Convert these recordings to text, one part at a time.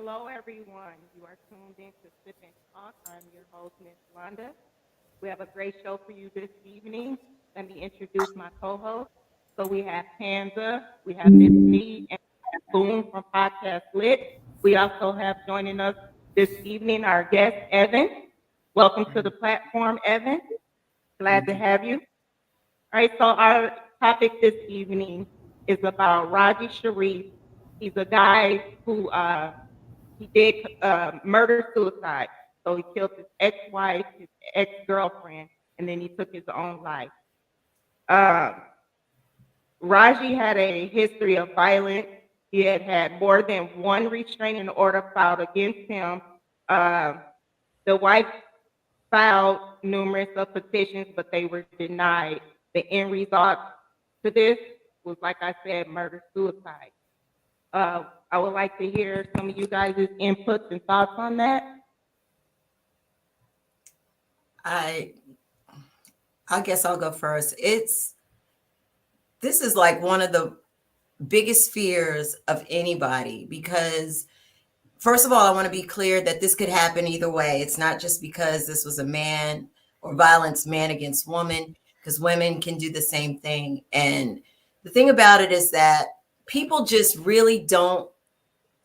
Hello, everyone. You are tuned in to Sip and Talk. I'm your host, Mslonda. We have a great show for you this evening. Let me introduce my co-host. So we have Tanza, we have Miss Snead, and we have Boom from Podcast Lit. We also have joining us this evening our guest, Evan. Welcome to the platform, Evan. Glad Thank to you. have you. All right, so our topic this evening is about Rajee Shareef. He's a guy who he did murder suicide. So he killed his ex-wife, his ex-girlfriend, and then he took his own life. Um, Raji had a history of violence. He had had more than one restraining order filed against him. Um, the wife filed numerous of petitions, but they were denied. The end result to this was, like I said, murder suicide. I would like to hear some of you guys' inputs and thoughts on that. I I guess I'll go first. This is like one of the biggest fears of anybody because first of all, I want to be clear that this could happen either way. It's not just because this was a man or violence man against woman, because women can do the same thing. And the thing about it is that people just really don't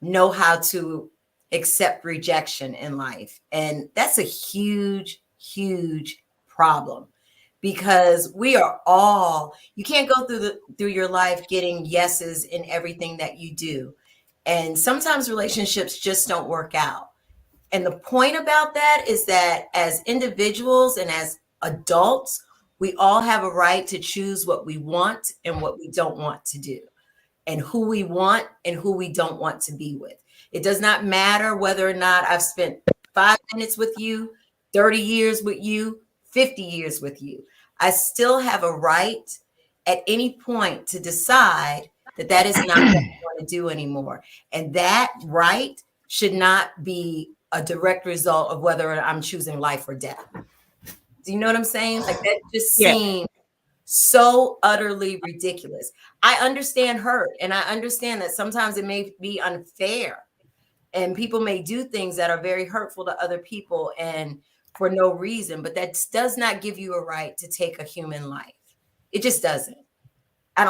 know how to accept rejection in life. And that's a huge, huge problem because we are all, you can't go through your life getting yeses in everything that you do. And sometimes relationships just don't work out. And the point about that is that as individuals and as adults, we all have a right to choose what we want and what we don't want to do, and who we want and who we don't want to be with. It does not matter whether or not I've spent 5 minutes with you, 30 years with you, 50 years with you. I still have a right at any point to decide that that is not what I want to do anymore. And that right should not be a direct result of whether I'm choosing life or death. Do you know what I'm saying? Like that just Yeah, seems so utterly ridiculous. I understand hurt and I understand that sometimes it may be unfair and people may do things that are very hurtful to other people and for no reason, but that does not give you a right to take a human life. It just doesn't. I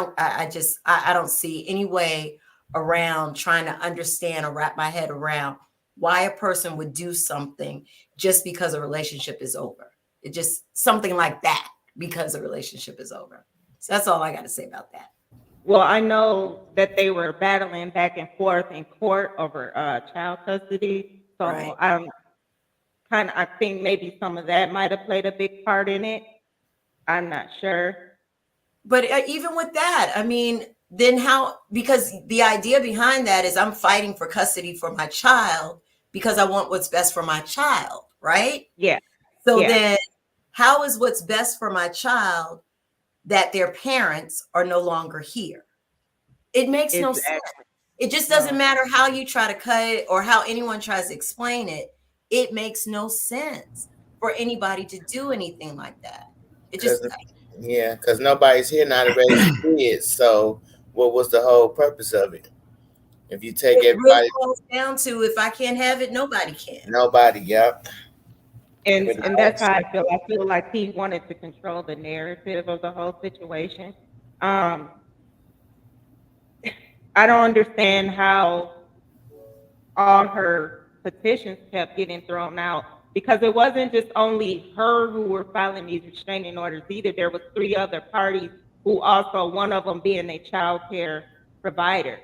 don't see any way around trying to understand or wrap my head around why a person would do something just because a relationship is over. It just something like that because a relationship is over. So that's all I got to say about that. well, I know that they were battling back and forth in court over child custody. So Right. I think maybe some of that might have played a big part in it. I'm not sure. But even with that, I mean, then how, because the idea behind that is I'm fighting for custody for my child because I want what's best for my child, right? Yeah, So yeah, then how is what's best for my child that their parents are no longer here? It makes no sense. exactly. It just doesn't No. matter how you try to cut it or how anyone tries to explain it. It makes no sense for anybody to do anything like that. It Cause just, yeah, cause nobody's here now to raise kids. So what was the whole purpose of it? If you take it really everybody, boils down to if I can't have it, nobody can. nobody, yep. And Pretty that's much. how I feel. I feel like he wanted to control the narrative of the whole situation. Um, I don't understand how all her petitions kept getting thrown out because it wasn't just only her who were filing these restraining orders either. There was three other parties who also, one of them being a child care provider.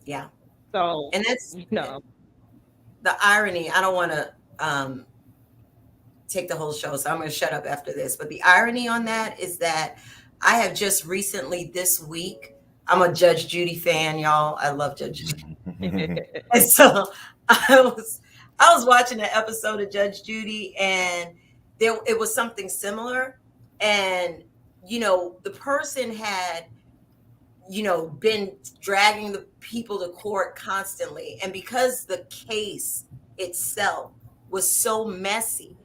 Yeah. So, And that's you know, the irony. I don't want to take the whole show, so I'm going to shut up after this. But the irony on that is that I have just recently this week, I'm a Judge Judy fan, y'all. I love Judge Judy. And so I was watching an episode of Judge Judy, and it was something similar. And the person had been dragging the people to court constantly, and because the case itself was so messy,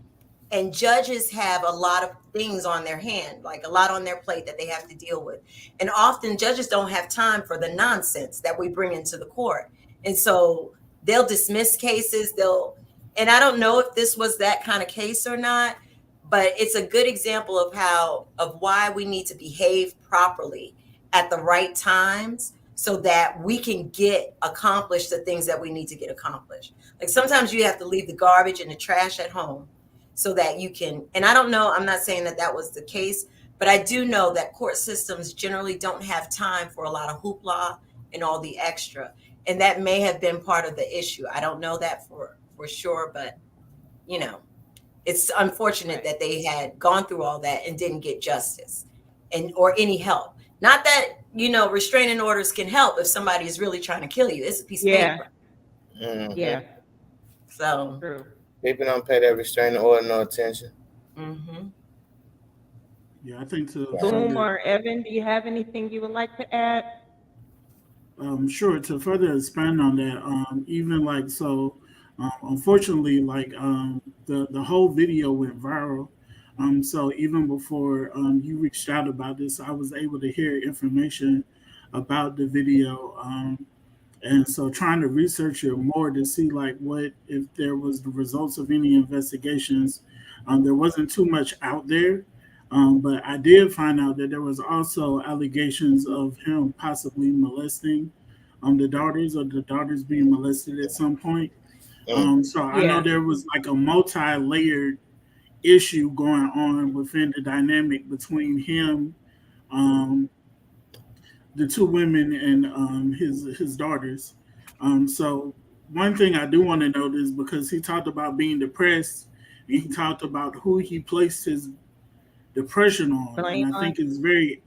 and judges have a lot of things on their hand, like a lot on their plate that they have to deal with, and often judges don't have time for the nonsense that we bring into the court. And so they'll dismiss cases. And I don't know if this was that kind of case or not, but it's a good example of why we need to behave properly at the right times so that we can accomplish the things that we need to get accomplished. Like sometimes you have to leave the garbage and the trash at home so that you can, and I don't know, I'm not saying that was the case, but I do know that court systems generally don't have time for a lot of hoopla and all the extra. And that may have been part of the issue. I don't know that for sure, but it's unfortunate that they had gone through all that and didn't get justice or any help. Not that, restraining orders can help if somebody is really trying to kill you. It's a piece of paper. Mm-hmm. Yeah. So True. People don't pay that restraining order no attention. Mm-hmm. Yeah, I think Boom or Evan, do you have anything you would like to add? Sure. To further expand on that, unfortunately, the whole video went viral. So even before you reached out about this, I was able to hear information about the video. And so trying to research it more to see like what if there was the results of any investigations. There wasn't too much out there. But I did find out that there was also allegations of him possibly molesting the daughters, or the daughters being molested at some point. So I know there was like a multi-layered issue going on within the dynamic between him, the two women, and his daughters. So one thing I do want to note is because he talked about being depressed, and he talked about who he placed his depression on, and I think it's very,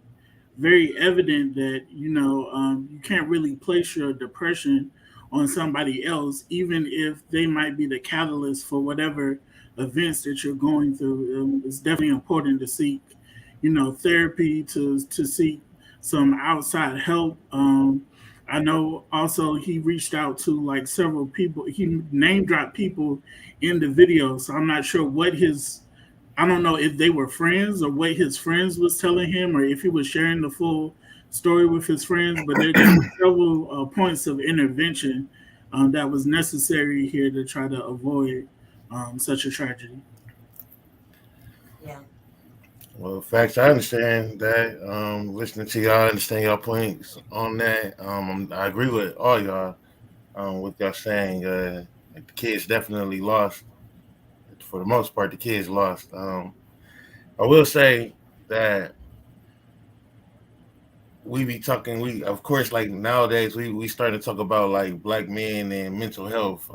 very evident that you can't really place your depression on somebody else, even if they might be the catalyst for whatever events that you're going through. It's definitely important to seek, therapy, to seek some outside help. I know also he reached out to like several people. He name dropped people in the video, so I'm not sure I don't know if they were friends or what his friends was telling him, or if he was sharing the full story with his friends. But there were several points of intervention that was necessary here to try to avoid such a tragedy. Yeah. Well, facts, I understand that. Listening to y'all, I understand y'all points on that. I agree with all y'all. What y'all saying. The kids definitely lost. For the most part, the kids lost. I will say that we be talking. We of course, like nowadays, we starting to talk about like black men and mental health.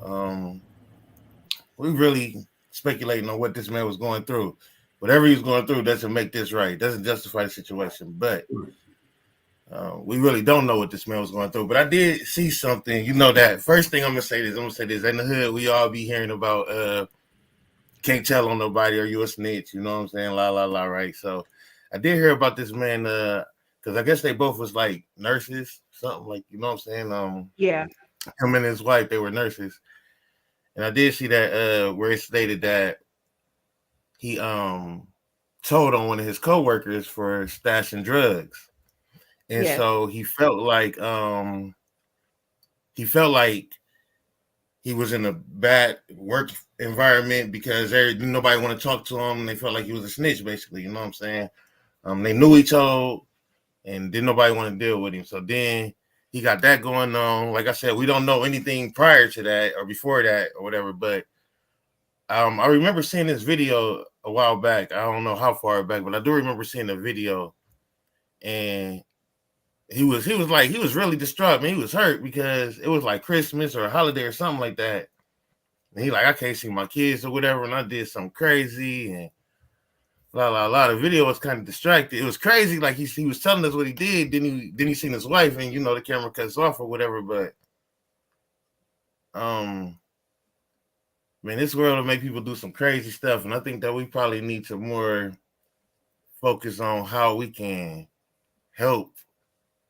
We really speculating on what this man was going through. Whatever he was going through doesn't make this right. Doesn't justify the situation. But we really don't know what this man was going through. But I did see something. That first thing I'm gonna say this. In the hood, we all be hearing about. Can't tell on nobody, or you a snitch, you know what I'm saying? La la la, right? So I did hear about this man, because I guess they both was like nurses, something like, you know what I'm saying? Him and his wife, they were nurses. And I did see that where it stated that he told on one of his coworkers for stashing drugs. And so he felt like he was in a bad work environment because nobody want to talk to him. They felt like he was a snitch, basically. You know what I'm saying? They knew each other, and didn't nobody want to deal with him. So then he got that going on. Like I said, we don't know anything prior to that or before that or whatever. But I remember seeing this video a while back. I don't know how far back, but I do remember seeing the video, and he was really distraught, man. He was hurt because it was like Christmas or a holiday or something like that. And he like, I can't see my kids or whatever, and I did something crazy and blah blah blah. The video was kind of distracted. It was crazy, like he was telling us what he did. Then he seen his wife, and the camera cuts off or whatever. But man, this world will make people do some crazy stuff, and I think that we probably need to more focus on how we can help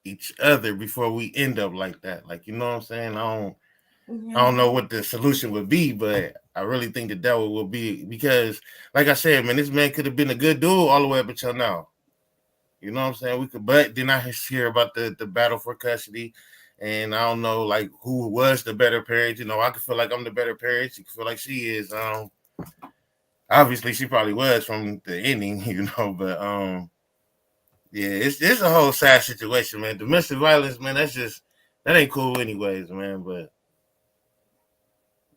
each other before we end up like that. Like, you know what I'm saying? I don't know what the solution would be, but I really think that will be, because like I said, man, this man could have been a good dude all the way up until now. You know what I'm saying? But then I hear about the battle for custody, and I don't know like who was the better parent. You know, I could feel like I'm the better parent. She could feel like she is. Obviously she probably was from the ending, you know, but yeah, it's a whole sad situation, man. Domestic violence, man, that ain't cool anyways, man. But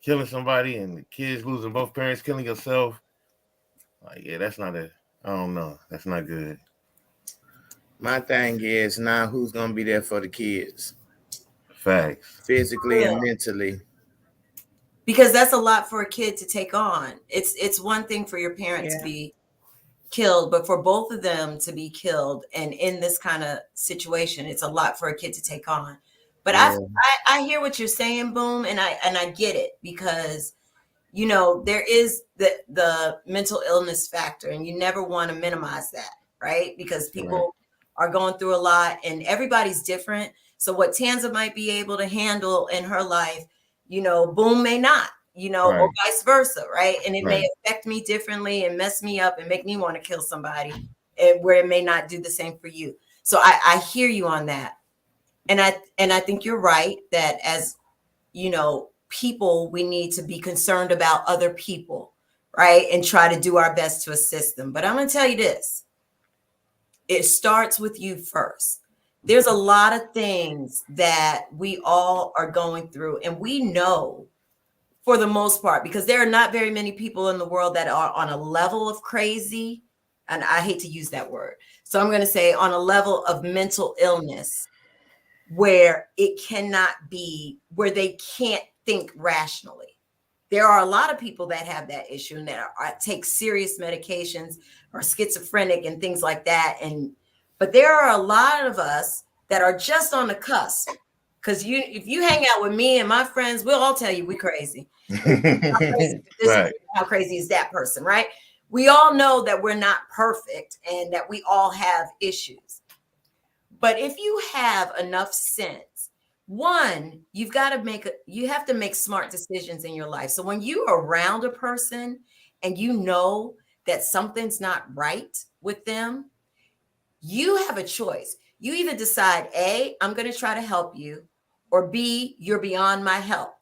killing somebody and the kids losing both parents, killing yourself, like yeah, that's not a I don't know. That's not good. My thing is now who's gonna be there for the kids, Facts. physically and mentally. Because that's a lot for a kid to take on. It's one thing for your parent to Yeah. be killed, but for both of them to be killed and in this kind of situation, it's a lot for a kid to take on. But Yeah. I hear what you're saying, Boom, and I get it, because you know there is the mental illness factor, and you never want to minimize that, right? Because people are going through a lot and everybody's different. So what Tanza might be able to handle in her life, you know, Boom may not, you know, or vice versa, right? And it may affect me differently and mess me up and make me want to kill somebody, where it may not do the same for you. So I hear you on that. And I think you're right that as, you know, people, we need to be concerned about other people, right? And try to do our best to assist them. But I'm going to tell you this. It starts with you first. There's a lot of things that we all are going through, and we know for the most part, because there are not very many people in the world that are on a level of crazy. And I hate to use that word. So I'm going to say on a level of mental illness where it cannot be, where they can't think rationally. There are a lot of people that have that issue and that take serious medications or schizophrenic and things like that. But there are a lot of us that are just on the cusp. Because if you hang out with me and my friends, we'll all tell you we crazy. How crazy is that person, right? We all know that we're not perfect and that we all have issues. But if you have enough sense, one, you have to make smart decisions in your life. So when you're around a person and you know that something's not right with them, you have a choice. You either decide, A, I'm going to try to help you, or B, you're beyond my help.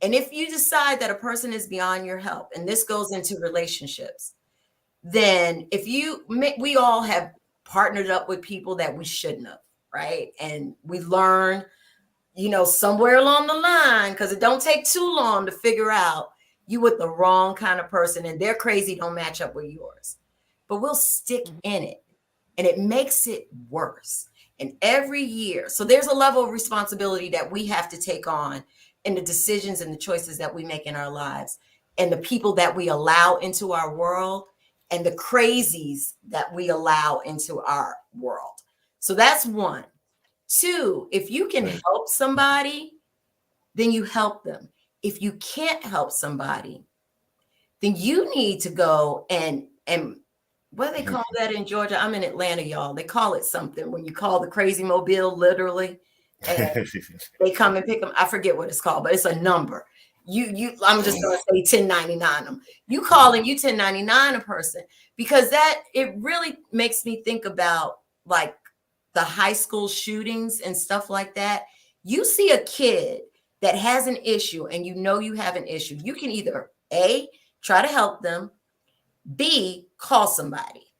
And if you decide that a person is beyond your help, and this goes into relationships, then we all have partnered up with people that we shouldn't have, right? And we learn, you know, somewhere along the line, because it don't take too long to figure out you with the wrong kind of person and their crazy don't match up with yours. But we'll stick in it, and it makes it worse. And every year, so there's a level of responsibility that we have to take on in the decisions and the choices that we make in our lives, and the people that we allow into our world, and the crazies that we allow into our world. So that's one. Two, if you can help somebody, then you help them. If you can't help somebody, then you need to go and what do they call that in Georgia? I'm in Atlanta, y'all. They call it something when you call the crazy mobile, literally, and they come and pick them. I forget what it's called, but it's a number. I'm just going to say 1099 them. You call and you 1099 a person, because it really makes me think about like the high school shootings and stuff like that. You see a kid that has an issue and you know you have an issue. You can either A, try to help them, B, call somebody,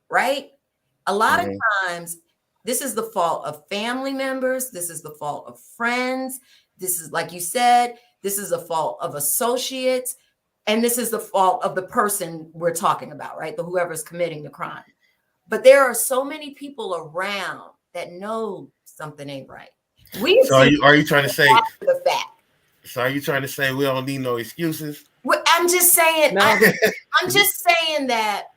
right? A lot of times, this is the fault of family members. This is the fault of friends. This is, like you said, this is the fault of associates. And this is the fault of the person we're talking about, right? Whoever's committing the crime. But there are so many people around that know something ain't right. So are you trying to say the fact? So are you trying to say we don't need no excuses? Well, I'm just saying. No. I'm just saying that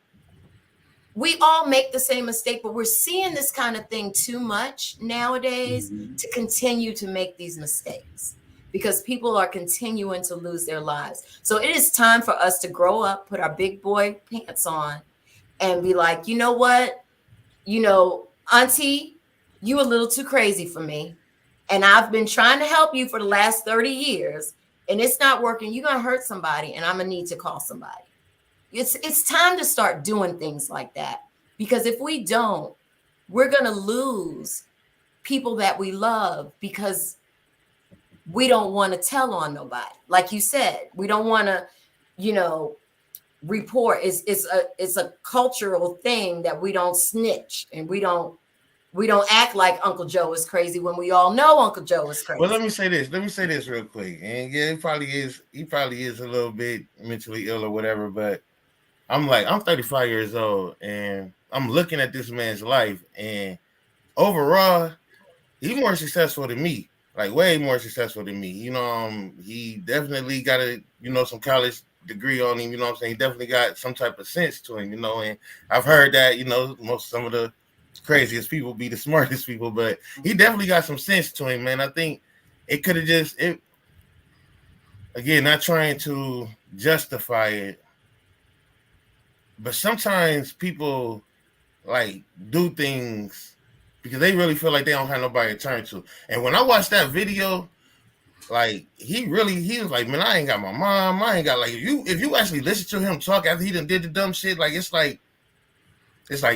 we all make the same mistake, but we're seeing this kind of thing too much nowadays to continue to make these mistakes, because people are continuing to lose their lives. So it is time for us to grow up, put our big boy pants on, and be like, you know what? You know, Auntie, you a little too crazy for me. And I've been trying to help you for the last 30 years and it's not working. You're going to hurt somebody and I'm going to need to call somebody. It's time to start doing things like that, because if we don't, we're going to lose people that we love because we don't want to tell on nobody. Like you said, we don't want to, you know, report. It's a cultural thing that we don't snitch, and we don't act like Uncle Joe is crazy when we all know Uncle Joe is crazy. Well, let me say this. Let me say this real quick. And yeah, it probably is. He probably is a little bit mentally ill or whatever. But I'm 35 years old, and I'm looking at this man's life, and overall, he's more successful than me. Like way more successful than me. You know, he definitely got some college degree on him. You know what I'm saying? He definitely got some type of sense to him. You know, and I've heard that some of the craziest people be the smartest people, but he definitely got some sense to him, man. I think it could have again, not trying to justify it, but sometimes people like do things because they really feel like they don't have nobody to turn to. And when I watched that video, like he was like, man, I ain't got my mom, I ain't got like if you actually listen to him talk after he done did the dumb shit, like it's like,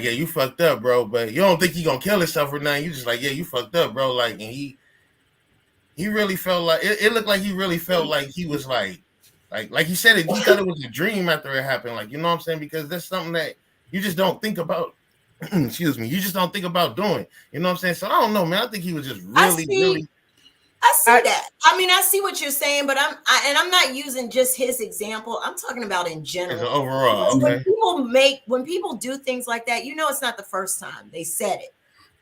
yeah, you fucked up, bro. But you don't think he gonna kill himself or nothing. You just like, yeah, you fucked up, bro. Like, and he really felt like it looked like he really felt like he was like he said it. He thought it was a dream after it happened. Like, you know what I'm saying? Because that's something that you just don't think about. Excuse me. You just don't think about doing. You know what I'm saying? So I don't know, man. I think he was just really. I see that. I mean, I see what you're saying, but I'm not using just his example. I'm talking about in general. As an overall, okay. When people do things like that, you know, it's not the first time they said it.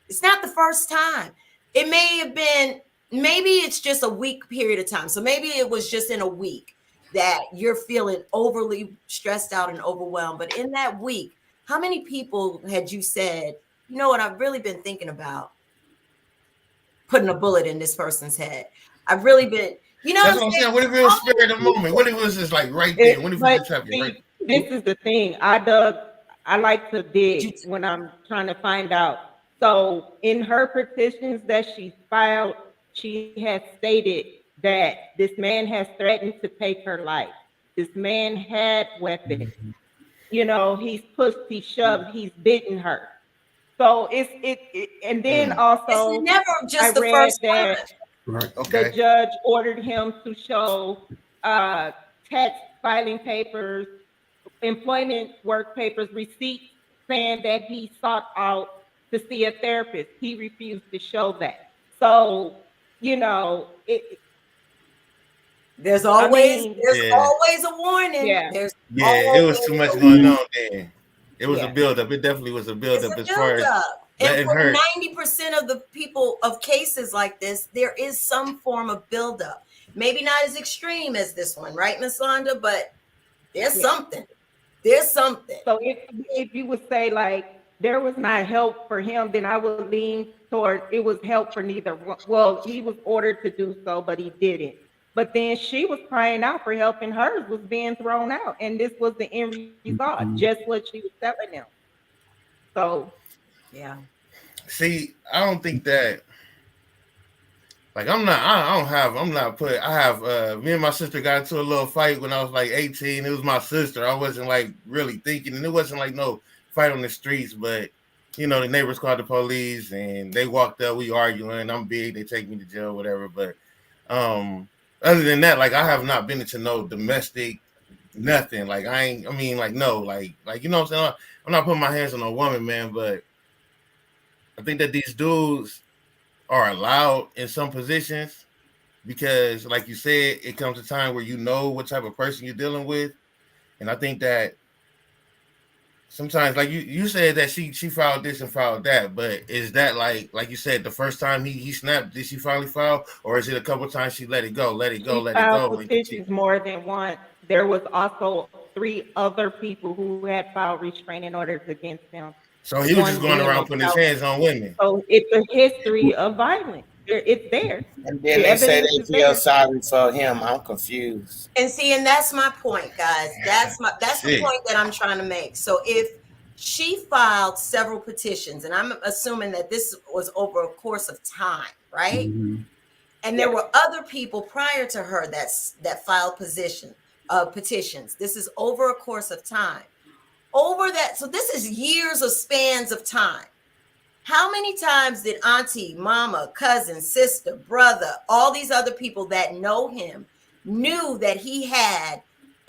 It's not the first time. It may have been, maybe it's just a week period of time. So maybe it was just in a week that you're feeling overly stressed out and overwhelmed. But in that week, how many people had you said, you know what, I've really been thinking about putting a bullet in this person's head? I've really been, you know. That's what I'm saying. What if it was spirit of the moment? What if it was just like right there? What if it just happened right there? This is the thing. I like to dig when I'm trying to find out. So in her petitions that she filed, she has stated that this man has threatened to take her life. This man had weapons. You know, he's pushed, he's shoved, he's bitten her. So and then also it's never just I the read first that time. Right. Okay. the judge ordered him to show tax filing papers, employment work papers, receipts saying that he sought out to see a therapist. He refused to show that. So, you know, there's always a warning. Yeah. It was too much going on there. It was a buildup. It definitely was a buildup as far as and for 90% of the people of cases like this, there is some form of buildup. Maybe not as extreme as this one, right, Mslonda? But there's something. There's something. So if you would say like there was not help for him, then I would lean toward it was help for neither. Well, he was ordered to do so, but he didn't. But then she was crying out for help, and hers was being thrown out, and this was the end result, just what she was telling them. So, yeah. See, I don't think that. Like me and my sister got into a little fight when I was like 18. It was my sister. I wasn't like really thinking, and it wasn't like no fight on the streets, but you know, the neighbors called the police and they walked up, we arguing, I'm big, they take me to jail, whatever. But other than that, like I have not been into no domestic nothing. Like no, like you know what I'm saying? I'm not putting my hands on a woman, man, but I think that these dudes are allowed in some positions because, like you said, it comes a time where you know what type of person you're dealing with. And I think that sometimes, like you said that she filed this and filed that, but is that like you said, the first time he snapped, did she finally file? Or is it a couple times she let it go? She filed petitions more than once. There was also 3 other people who had filed restraining orders against him. So he was just going around putting his hands on women. So it's a history of violence. It's there. And then they say they feel sorry for him. I'm confused. And see, and that's my point, guys. That's the point that I'm trying to make. So if she filed several petitions, and I'm assuming that this was over a course of time, right? Mm-hmm. And there were other people prior to her that filed petitions. This is over a course of time. Over that, so this is years of spans of time. How many times did auntie, mama, cousin, sister, brother, all these other people that know him knew that he had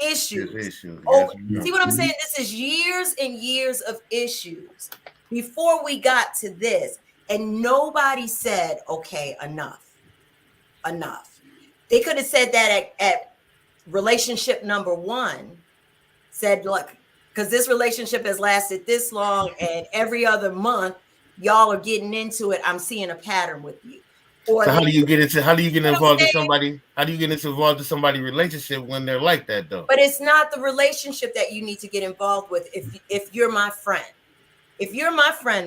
issues? This issue. Oh, Yes, see what I'm saying? This is years and years of issues before we got to this. And nobody said, okay, enough. They could have said that at relationship number 1, said, look, because this relationship has lasted this long and every other month y'all are getting into it, I'm seeing a pattern with you. Or so how do you get involved in somebody? How do you get involved in somebody's relationship when they're like that though? But it's not the relationship that you need to get involved with. If you're my friend,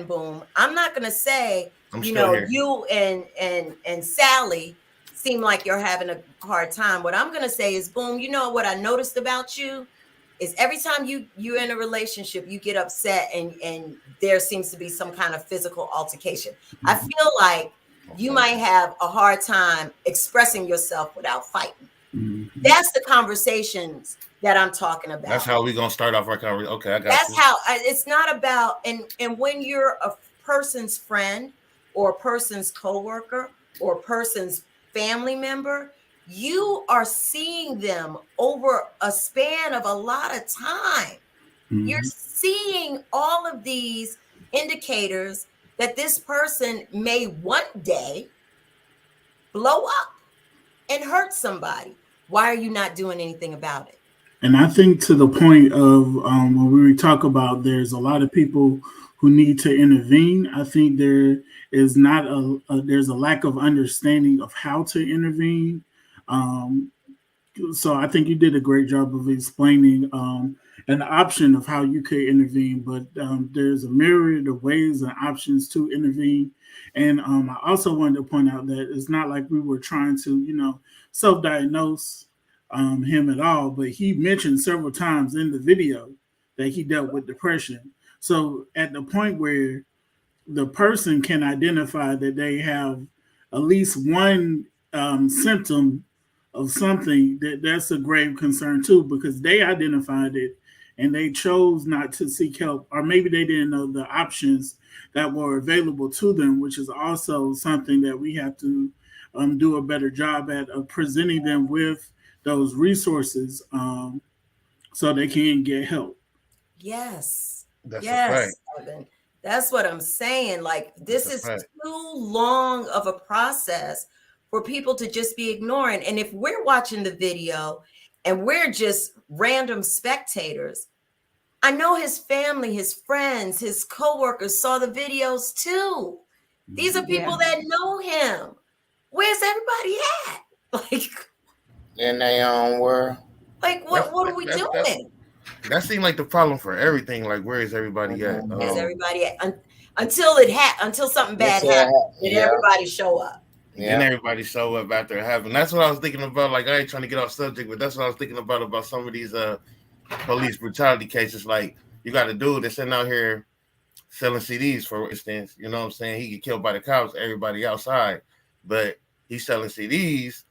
boom, I'm not gonna say, you and Sally seem like you're having a hard time. What I'm gonna say is, boom, you know what I noticed about you is every time you're in a relationship, you get upset and there seems to be some kind of physical altercation. I feel like you might have a hard time expressing yourself without fighting. That's the conversations that I'm talking about. That's how we're gonna start off our conversation. Okay, I got That's how it's not about, and when you're a person's friend or a person's coworker or a person's family member, you are seeing them over a span of a lot of time. You're seeing all of these indicators that this person may one day blow up and hurt somebody. Why are you not doing anything about it? And I think to the point of when we talk about there's a lot of people who need to intervene, I think there is not there's a lack of understanding of how to intervene. So I think you did a great job of explaining an option of how you could intervene, but there's a myriad of ways and options to intervene. And I also wanted to point out that it's not like we were trying to, self-diagnose him at all, but he mentioned several times in the video that he dealt with depression. So at the point where the person can identify that they have at least one symptom of something, that's a grave concern too, because they identified it and they chose not to seek help, or maybe they didn't know the options that were available to them, which is also something that we have to do a better job at, of presenting them with those resources so they can get help. Yes. That's yes, Evan. That's what I'm saying. Like, this is too long of a process for people to just be ignoring. And if we're watching the video and we're just random spectators, I know his family, his friends, his coworkers saw the videos too. These are people that know him. Where's everybody at? Like, in their own world. Like, what are we doing? That seemed like the problem for everything. Like, where is everybody at? Where's everybody at? Until something bad happens, then everybody show up. Then everybody show up after it happened. That's what I was thinking about. Like, I ain't trying to get off subject, but that's what I was thinking about some of these police brutality cases. Like, you got a dude that's sitting out here selling CDs, for instance. You know what I'm saying? He get killed by the cops, everybody outside, but he's selling CDs,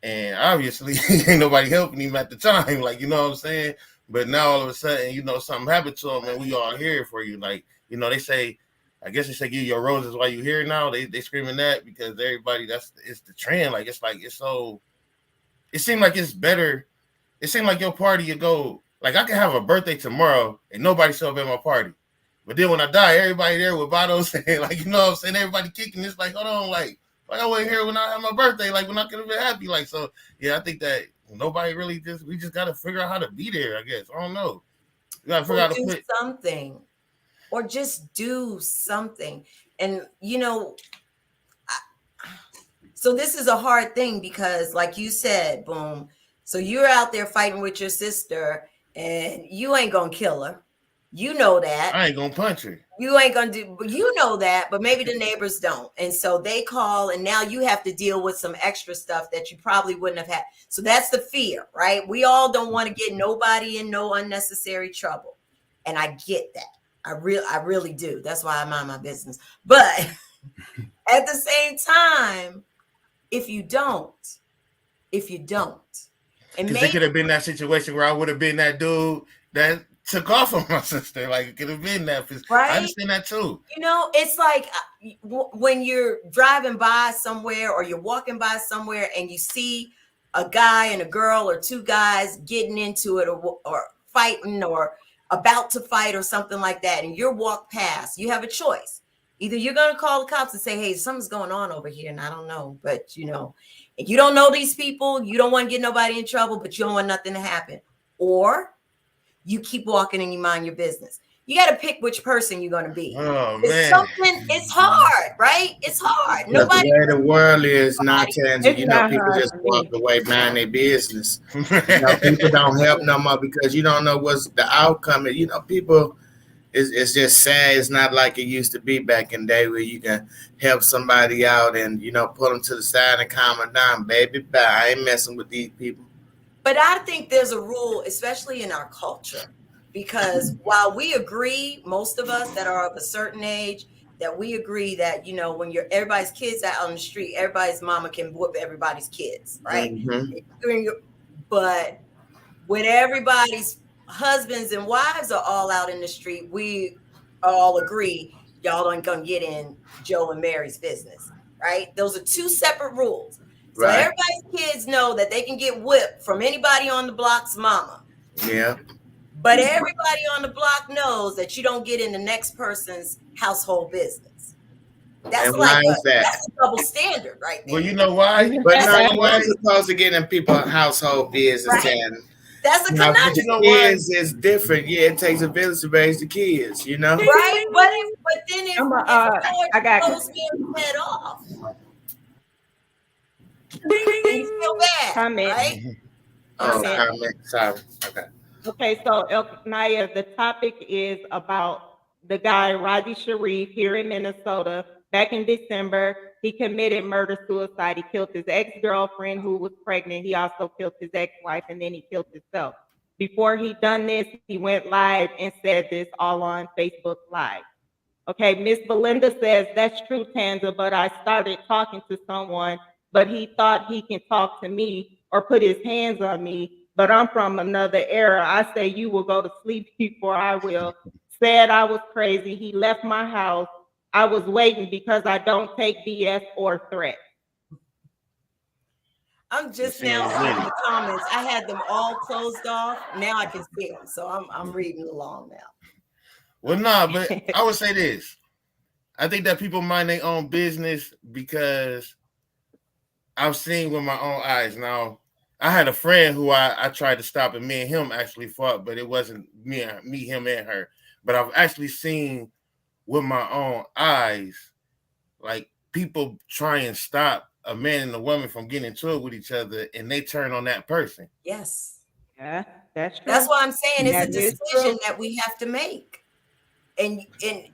and obviously ain't nobody helping him at the time. Like, you know what I'm saying? But now all of a sudden, something happened to him, and we all here for you. Like, they say, I guess they say give you your roses while you here now. They screaming that because everybody, it's the trend. Like, it's so, it seemed like it's better. It seemed like your party, you go, like, I can have a birthday tomorrow and nobody show up at my party. But then when I die, everybody there with bottles and, like, you know what I'm saying? Everybody kicking. It's like, hold on, like I wasn't here when I had my birthday. Like, when I could have been happy. Like, so, yeah, I think that nobody really we just got to figure out how to be there, I guess. I don't know. We got to figure out how to do something. Or just do something. And, so this is a hard thing because, like you said, boom, so you're out there fighting with your sister and you ain't going to kill her. You know that. I ain't going to punch her. You ain't going to you know that, but maybe the neighbors don't. And so they call and now you have to deal with some extra stuff that you probably wouldn't have had. So that's the fear, right? We all don't want to get nobody in no unnecessary trouble. And I get that. I really do. That's why I mind my business. But at the same time, if you don't, and because it could have been that situation where I would have been that dude that took off on my sister. Like it could have been that. I Right? understand that too. You know, it's like when you're driving by somewhere or you're walking by somewhere and you see a guy and a girl or two guys getting into it or fighting or about to fight or something like that, and you're walk past, you have a choice. Either you're going to call the cops and say, hey, something's going on over here, and I don't know, but you know, you don't know these people, you don't want to get nobody in trouble, but you don't want nothing to happen. Or you keep walking and you mind your business. You got to pick which person you're going to be. Oh It's man, something, it's hard, right? It's hard. But Nobody. the way the world is now, Tanza, It's you know, not people hard just for walk me. away, mind their business. You know, people don't help no more because you don't know what's the outcome. You know, people, it's just sad. It's not like it used to be back in the day where you can help somebody out and, you know, pull them to the side and calm them down. Baby, bye. I ain't messing with these people. But I think there's a rule, especially in our culture, because while we agree, most of us that are of a certain age, that we agree that, you know, when everybody's kids out on the street, everybody's mama can whoop everybody's kids, right? Mm-hmm. But when everybody's husbands and wives are all out in the street, we all agree y'all aren't gonna get in Joe and Mary's business, right? Those are two separate rules. So Right. everybody's kids know that they can get whipped from anybody on the block's mama. Yeah. But everybody on the block knows that you don't get in the next person's household business. That's And like why is that? that's a double standard right there. well, you know why? But no, That's you why- ain't supposed to get in people's household business, Right. Tanza. That's a Now, conundrum. the You know what? kids is different. Yeah, it takes a village to raise the kids, you know? Right? But then if I got blows Mary's head off, then you feel bad, comment. right? Oh, Comment. comment. Sorry. Okay. Okay, so Naya, the topic is about the guy Rajee Shareef here in Minnesota. Back in December, he committed murder-suicide. He killed his ex-girlfriend who was pregnant. He also killed his ex-wife, and then he killed himself. Before he done this, he went live and said this all on Facebook Live. Okay, Miss Belinda says, that's true, Tanza, but I started talking to someone, but he thought he can talk to me or put his hands on me, but I'm from another era. I say you will go to sleep before I will. Said I was crazy. He left my house. I was waiting because I don't take BS or threats. I'm just You now see, seeing really. the comments. I had them all closed off. Now I can see them, so I'm reading along now. Well, nah, but I would say this. I think that people mind their own business because I've seen with my own eyes. Now, I had a friend who I tried to stop, and me and him actually fought, but it wasn't me, him, and her. But I've actually seen with my own eyes, like people try and stop a man and a woman from getting into it with each other, and they turn on that person. Yes. Yeah, that's true. That's why I'm saying it's a That is decision true. that we have to make. And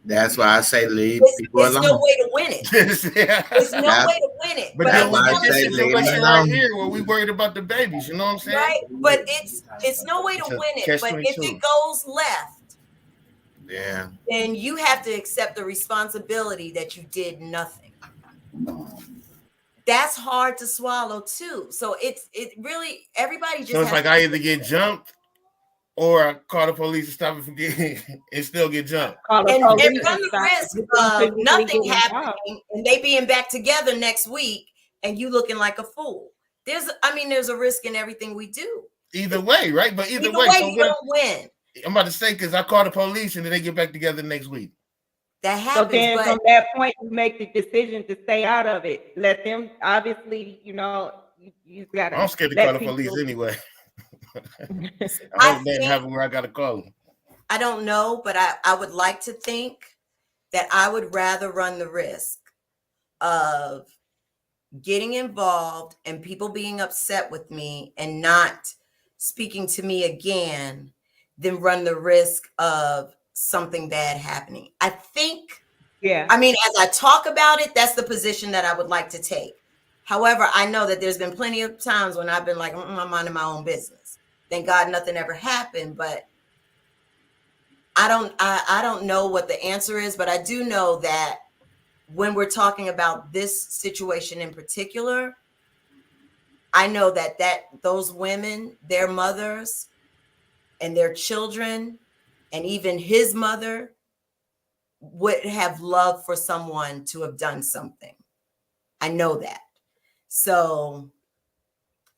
That's why I say leave people it's no alone. way to win it. There's no That's- way to win it. But But then I'm we why I get telling this say you, leave them situation right alone. here where we worried about the babies. You know what I'm saying? right? But it's no way to It's a win it. But if catch-22. it goes left, Yeah. then you have to accept the responsibility that you did nothing. That's hard to swallow too. So it really everybody just So it's has like I either get jumped or I call the police and stop it from getting and still get jumped. Call the and police run and the stop risk it. Don't of physically nothing get involved. happening and they being back together next week and you looking like a fool. There's a risk in everything we do. Either way, right? But either way, so you what don't win. I'm about to say, because I call the police and then they get back together next week. That So happens, then but from that point, you make the decision to stay out of it. Let them, obviously, you gotta. I'm scared to let call the people- police anyway. I I hope that happen where I gotta call them. I don't know, but I would like to think that I would rather run the risk of getting involved and people being upset with me and not speaking to me again than run the risk of something bad happening. I think, Yeah. I mean, as I talk about it, that's the position that I would like to take. However, I know that there's been plenty of times when I've been like, I'm minding my own business. Thank God nothing ever happened, but I don't know what the answer is, but I do know that when we're talking about this situation in particular, I know that those women, their mothers and their children And even his mother would have loved for someone to have done something. I know that. So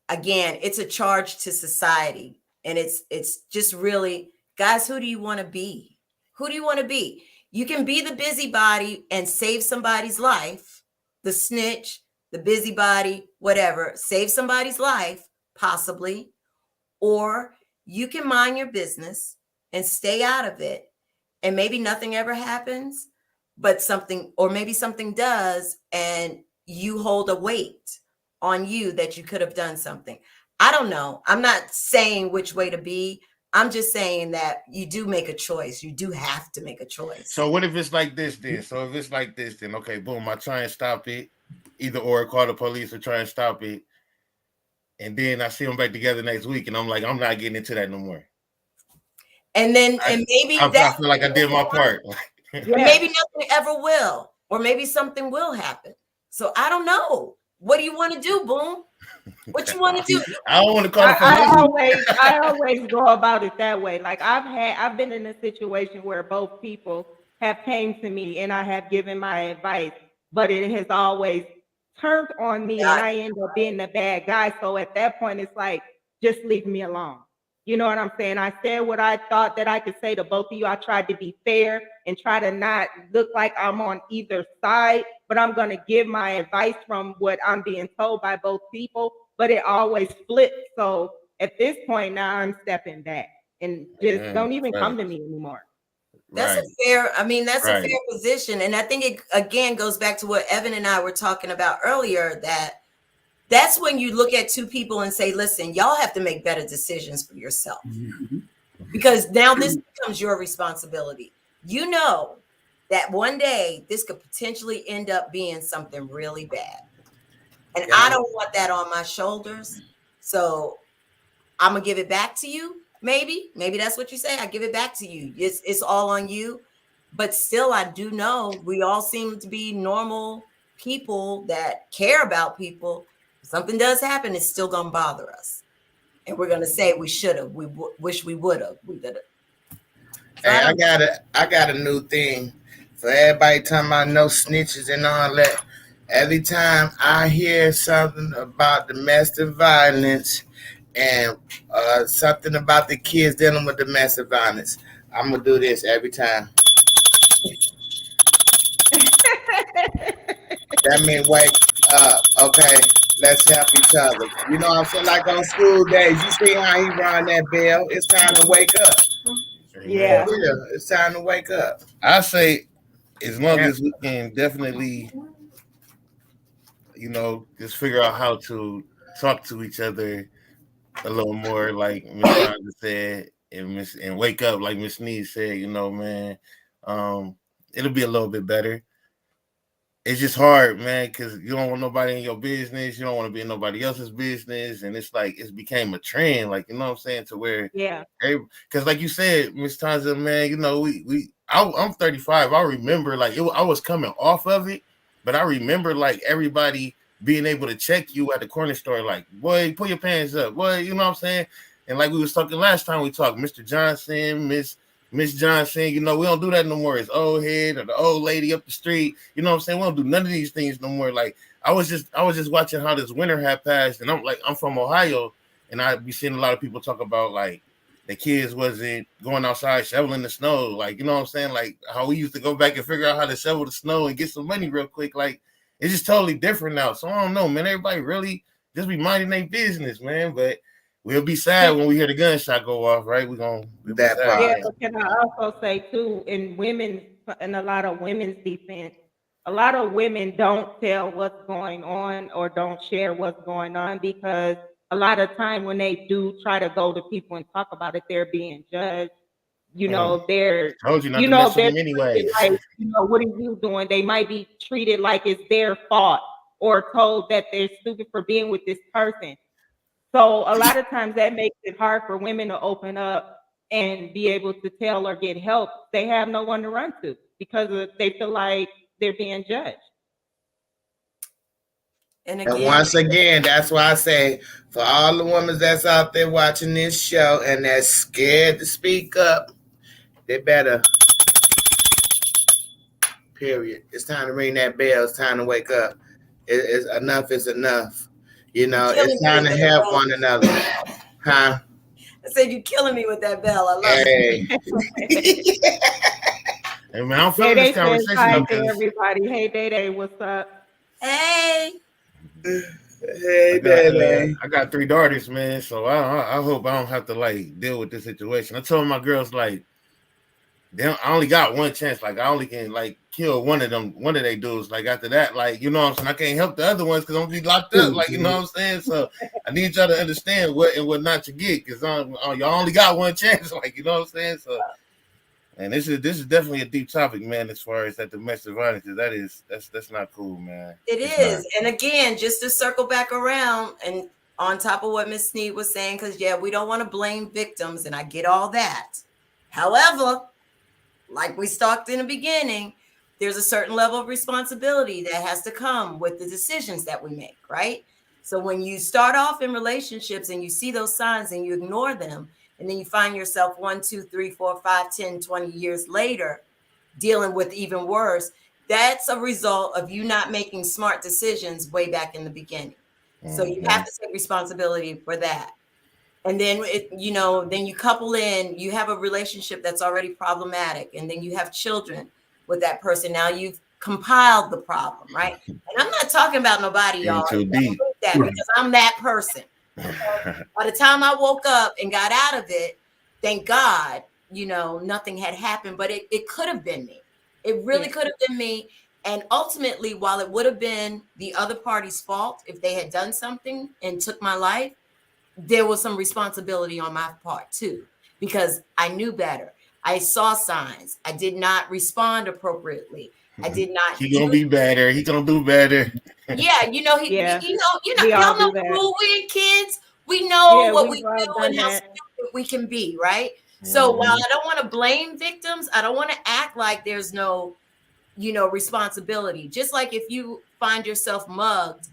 again, it's a charge to society. And it's just really, guys, who do you want to be? Who do you want to be? You can be the busybody and save somebody's life, the snitch, the busybody, whatever, save somebody's life, possibly. Or you can mind your business and stay out of it. And maybe nothing ever happens, but something, or maybe something does, and you hold a weight on you that you could have done something. I don't know. I'm not saying which way to be. I'm just saying that you do make a choice. You do have to make a choice. So what if it's like this then? So if it's like this, then okay, boom, I try and stop it, either or call the police or try and stop it, and then I see them back together next week, and I'm like, I'm not getting into that no more. And then, and maybe I feel like I did my part. Maybe nothing ever will, or maybe something will happen. So I don't know. What do you want to do, Boom? What you want to do? I don't want to call the police. I always go about it that way. Like I've been in a situation where both people have came to me and I have given my advice, but it has always turned on me and I end up being the bad guy. So at that point, it's like, just leave me alone. You know what I'm saying? I said what I thought that I could say to both of you. I tried to be fair and try to not look like I'm on either side, but I'm going to give my advice from what I'm being told by both people, but it always flips. So at this point now I'm stepping back and just don't even come to me anymore. That's a fair, I mean, that's a fair position. And I think it again goes back to what Evan and I were talking about earlier, that's when you look at two people and say, listen, y'all have to make better decisions for yourself. Because now this becomes your responsibility. You know that one day this could potentially end up being something really bad. And I don't want that on my shoulders. So I'm going to give it back to you. Maybe that's what you say. I give it back to you. It's all on you. But still, I do know we all seem to be normal people that care about people. Something does happen, it's still gonna bother us, and we're gonna say we should have. We wish we would have. We did it. So hey, I got a new thing for everybody talking about no snitches and all that. Every time I hear something about domestic violence and something about the kids dealing with domestic violence, I'm gonna do this every time. That means wake up. Okay, let's help each other. You know what I'm saying? Like on school days, you see how he rang that bell. It's time to wake up. Yeah, It's time to wake up. I say, as long as we can definitely, just figure out how to talk to each other a little more, like Miss Tanza said, and wake up, like Miss Snead said. Man, it'll be a little bit better. It's just hard, man, because you don't want nobody in your business. You don't want to be in nobody else's business. And it's like, it's became a trend, like, you know what I'm saying? To where, because like you said, Miss Tanza, man, I'm 35. I remember, like, I was coming off of it, but I remember, like, everybody being able to check you at the corner store, like, boy, pull your pants up, boy, you know what I'm saying? And like we was talking last time we talked, Mr. Johnson, Miss Johnson, we don't do that no more. It's old head or the old lady up the street. You know what I'm saying? We don't do none of these things no more. Like I was just watching how this winter had passed, and I'm from Ohio, and I be seeing a lot of people talk about like the kids wasn't going outside shoveling the snow. Like, you know what I'm saying? Like how we used to go back and figure out how to shovel the snow and get some money real quick. Like it's just totally different now. So I don't know, man. Everybody really just be minding their business, man. But we'll be sad when we hear the gunshot go off, right? We'll be sad. Yeah, but can I also say too, in a lot of women's defense, a lot of women don't tell what's going on or don't share what's going on because a lot of time when they do try to go to people and talk about it, they're being judged. They're told you not to mess with them anyway. Like, what are you doing? They might be treated like it's their fault or told that they're stupid for being with this person. So a lot of times that makes it hard for women to open up and be able to tell or get help. They have no one to run to because they feel like they're being judged. And once again, that's why I say for all the women that's out there watching this show and that's scared to speak up, they better. Period. It's time to ring that bell. It's time to wake up. It's enough is enough. You know, Killing it's me time with to that help bell. one another. Huh? I said you're killing me with that bell. I love Hey. Hey man, I'm Day feeling this Day says conversation hi though, to because everybody. Hey Day Day, what's up? it. Hey. Hey, Daddy. I got 3 daughters, man. So I hope I don't have to like deal with this situation. I told my girls like, I only got one chance. Like I only can like kill one of them, one of they dudes. Like after that, like you know what I'm saying, I can't help the other ones because I'm gonna be locked up. Like you know what I'm saying. So I need y'all to understand what and what not to get because y'all only got one chance. Like you know what I'm saying. So and this is definitely a deep topic, man. As far as that domestic violence, that's not cool, man. It's is. And again, just to circle back around and on top of what Miss Snead was saying, because yeah, we don't want to blame victims, and I get all that. However, like we talked in the beginning, there's a certain level of responsibility that has to come with the decisions that we make, right? So when you start off in relationships and you see those signs and you ignore them, and then you find yourself 1, 2, 3, 4, 5, 10, 20 years later dealing with even worse, that's a result of you not making smart decisions way back in the beginning. So you have to take responsibility for that. And then then you couple in, you have a relationship that's already problematic, and then you have children with that person. Now you've compiled the problem, right? And I'm not talking about nobody, y'all. Too deep. That because I'm that person. By the time I woke up and got out of it, thank God, nothing had happened, but it could have been me. It really could have been me. And ultimately, while it would have been the other party's fault if they had done something and took my life, there was some responsibility on my part too, because I knew better. I saw signs. I did not respond appropriately. I did not. He gonna be better. He gonna do better. Yeah, We all y'all know do that. who we're kids. We know Yeah, what we we've all do done and how that. stupid we can be, right? So while I don't want to blame victims, I don't want to act like there's no, responsibility. Just like if you find yourself mugged,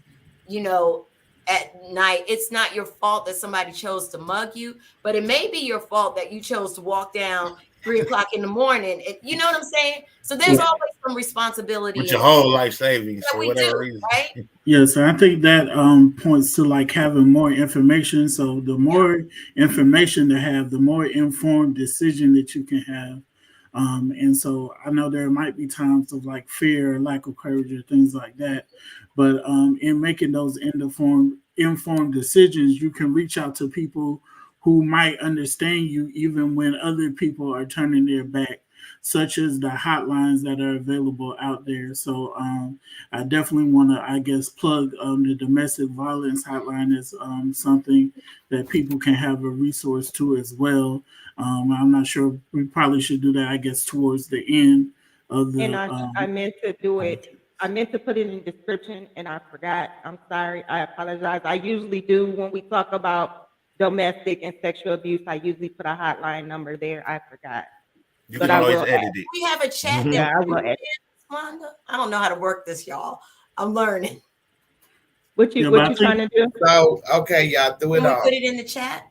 at night, it's not your fault that somebody chose to mug you, but it may be your fault that you chose to walk down 3 o'clock in the morning. You know what I'm saying? So there's always some responsibility With in your whole life savings that for we whatever do, reason. right? Yes, and I think that points to like having more information. So the more information to have, the more informed decision that you can have. And so I know there might be times of like fear, lack of courage, or things like that. But in making those informed decisions, you can reach out to people who might understand you even when other people are turning their back, such as the hotlines that are available out there. So I definitely want to, I guess, plug the domestic violence hotline as something that people can have a resource to as well. I'm not sure. We probably should do that, I guess, towards the end of And the. I meant to do it. I meant to put it in the description and I forgot. I'm sorry. I apologize. I usually do when we talk about domestic and sexual abuse. I usually put a hotline number there. I forgot. You But can I always will edit add. it. We have a chat that Yeah, I will add. Mslonda. I don't know how to work this, y'all. I'm learning. What Yeah, you but what I you think trying to do? So, okay, y'all, threw Can it we all put it in the chat?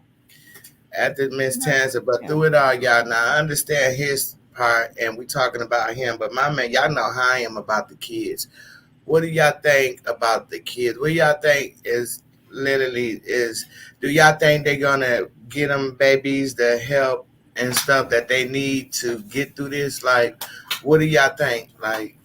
after Miss Tanza, but through it all, y'all. Now, I understand his part, and we talking about him, but my man, y'all know how I am about the kids. What do y'all think about the kids? What do y'all think do y'all think they're gonna get them babies the help and stuff that they need to get through this? Like, what do y'all think? Like,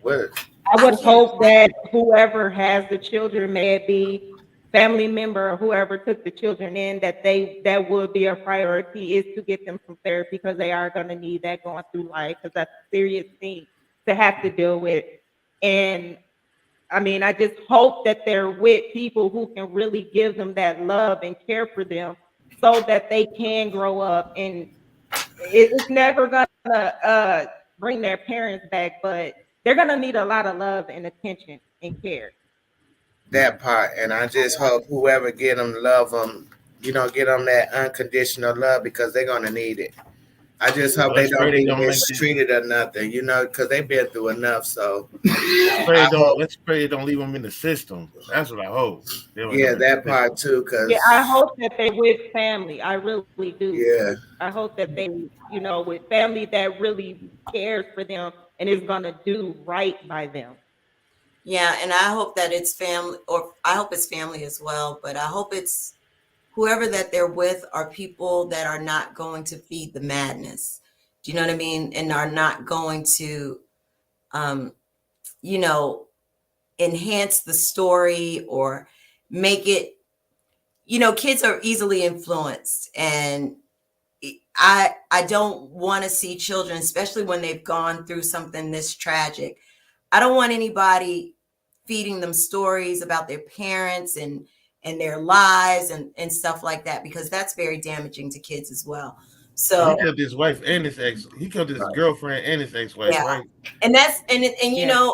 what? I would hope that whoever has the children, may it be family member or whoever took the children in, that would be a priority is to get them some therapy because they are going to need that going through life because that's a serious thing to have to deal with. And I mean, I just hope that they're with people who can really give them that love and care for them so that they can grow up and it's never gonna bring their parents back, but they're gonna need a lot of love and attention and care. That part, and I just hope whoever get them love them, get them that unconditional love because they're gonna need it I just hope they Let's pray don't they be don't make it. mistreated or nothing, you know, because they've been through enough. So Pray I don't. hope, Let's pray they don't leave them in the system. That's what I hope. They don't end yeah, up in the that system. part too, Yeah, I because hope that they with family. I really do. yeah, I hope that they, with family that really cares for them and is gonna do right by them. Yeah, and I hope that it's family, or I hope it's family as well, but I hope it's whoever that they're with are people that are not going to feed the madness. Do you know what I mean? And are not going to, um, you know, enhance the story or make it, kids are easily influenced. And I don't want to see children, especially when they've gone through something this tragic. I don't want anybody feeding them stories about their parents and their lives and stuff like that, because that's very damaging to kids as well. Well, he So killed his wife and his ex. He killed his right. girlfriend and his ex-wife, yeah, right? and that's and Yeah.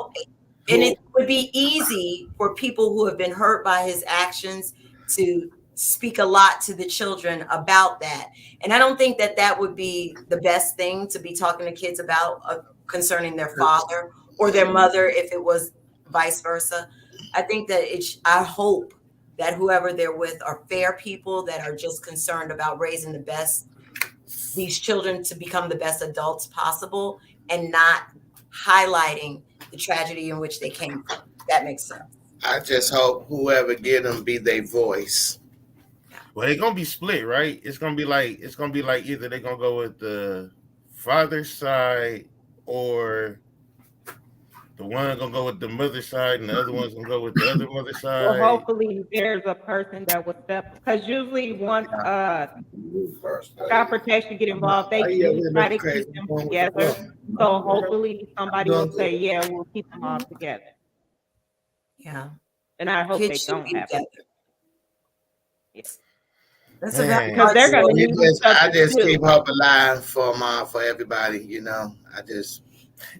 and it would be easy for people who have been hurt by his actions to speak a lot to the children about that. And I don't think that that would be the best thing to be talking to kids about, concerning their father or their mother, if it was vice versa. I think that I hope that whoever they're with are fair people that are just concerned about raising these children to become the best adults possible, and not highlighting the tragedy in which they came from. That makes sense. I just hope whoever get them be their voice. Well, they're gonna be split, right? It's gonna be like either they're gonna go with the father's side, or the one gonna go with the mother's side, and the other one's gonna go with the other mother's Well, side. hopefully there's a person that will step, because usually once child protection get involved, they do try to keep them together. So hopefully somebody will say, yeah, we'll keep them all together. Yeah, And I hope they kids should don't be have together. to. Yeah. That's a very Man, Because hard they're gonna You need each I other just too. keep hope alive for everybody, you know.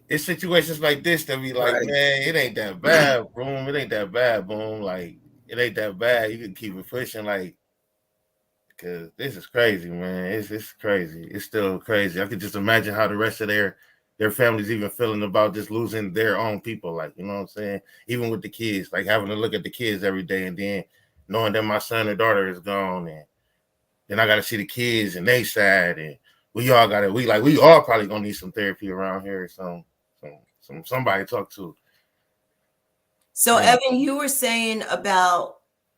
it's situations like this that be like, Right. man, it ain't that bad, boom. It ain't that bad, boom. Like, it ain't that bad. You can keep it pushing, like, because this is crazy, man. It's crazy. It's still crazy. I could just imagine how the rest of their families even feeling about just losing their own people. Like, you know what I'm saying? Even with the kids, like having to look at the kids every day, and then knowing that my son or daughter is gone, and then I got to see the kids and they sad, and we all probably gonna need some therapy around here. Somebody to talk to. So, Man. Evan, you were saying about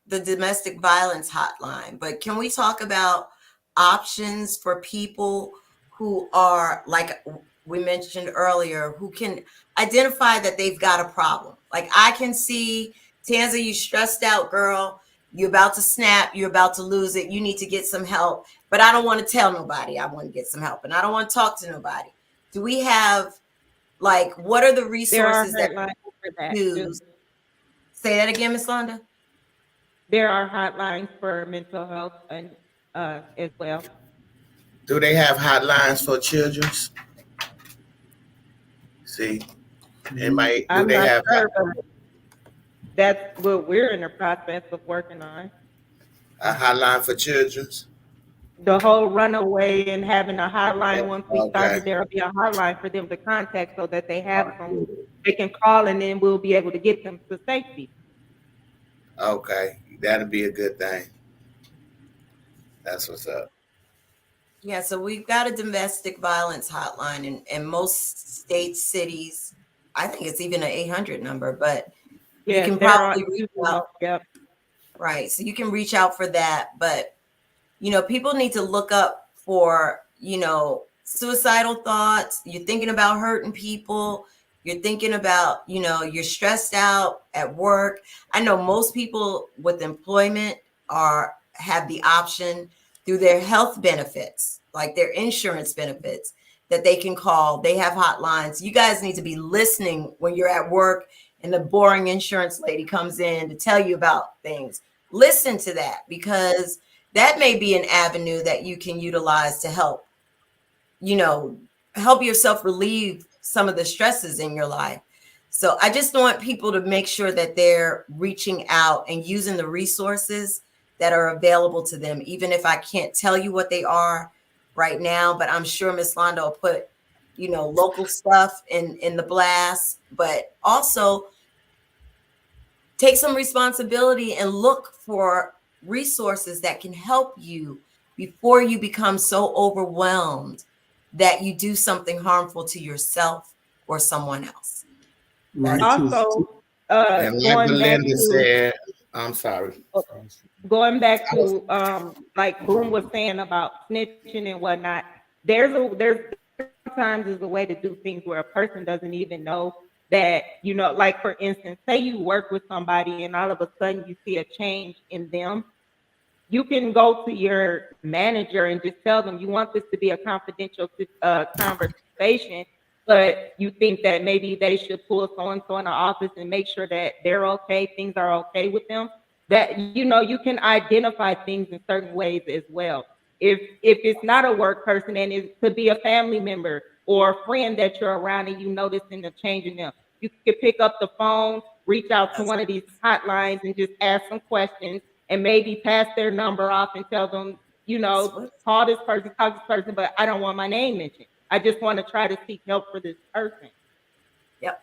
the domestic violence hotline, but can we talk about options for people who are, like we mentioned earlier, who can identify that they've got a problem? Like, I can see, Tanza, you stressed out, girl. You're about to snap. You're about to lose it. You need to get some help. But I don't want to tell nobody I want to get some help, and I don't want to talk to nobody. Do we have, like, what are the There are resources that hotlines for that we too. use? Say that again, Mslonda. There are hotlines for mental health and as well. Do they have hotlines for children's? See, do I'm they not have sure, but that's what we're in the process of working on. a hotline for children's? The whole runaway and having a hotline, once we Okay, started, there'll be a hotline for them to contact so that they have some, they can call, and then we'll be able to get them to safety. okay, that'll be a good thing. That's what's up. Yeah, so we've got a domestic violence hotline in most states, cities. I think it's even an 800 number, but you Yeah, can they're on, probably reach out. yep. Right. So you can reach out for that. But, people need to look up for, suicidal thoughts. You're thinking about hurting people. You're thinking about, you're stressed out at work. I know most people with employment have the option through their health benefits, like their insurance benefits, that they can call. They have hotlines. You guys need to be listening when you're at work and the boring insurance lady comes in to tell you about things. Listen to that, because that may be an avenue that you can utilize to help yourself relieve some of the stresses in your life. So I just want people to make sure that they're reaching out and using the resources that are available to them, even if I can't tell you what they are. right now, but I'm sure Miss Londa will put, local stuff in the blast, but also take some responsibility and look for resources that can help you before you become so overwhelmed that you do something harmful to yourself or someone else. Right. Also, And like going back Belinda to said, I'm sorry. like Boom was saying about snitching and whatnot. There's sometimes is a way to do things where a person doesn't even know that, like for instance, say you work with somebody and all of a sudden you see a change in them. You can go to your manager and just tell them you want this to be a confidential conversation, but you think that maybe they should pull so and so in the office and make sure that they're okay, things are okay with them. That you can identify things in certain ways as well. If it's not a work person and it could be a family member or a friend that you're around and you noticing the change in them, you could pick up the phone, reach out to one of these hotlines and just ask some questions and maybe pass their number off and tell them, call this person, but I don't want my name mentioned. I just want to try to seek help for this person. Yep.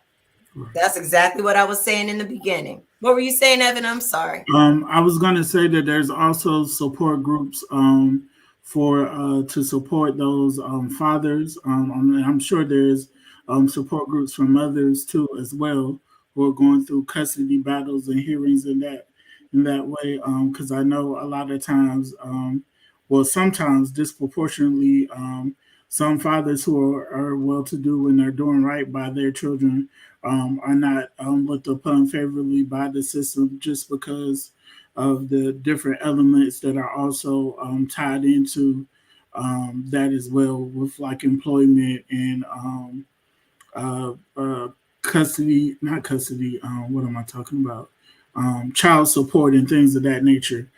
That's exactly what I was saying in the beginning. What were you saying, Evan? I'm sorry. I was going to say that there's also support groups for to support those fathers. I'm sure there's support groups for mothers too as well who are going through custody battles and hearings in that way. Because I know a lot of times, sometimes disproportionately, some fathers who are well-to-do and they're doing right by their children are not looked upon favorably by the system just because of the different elements that are also tied into that as well, with like employment and custody, not custody, what am I talking about? Child support and things of that nature.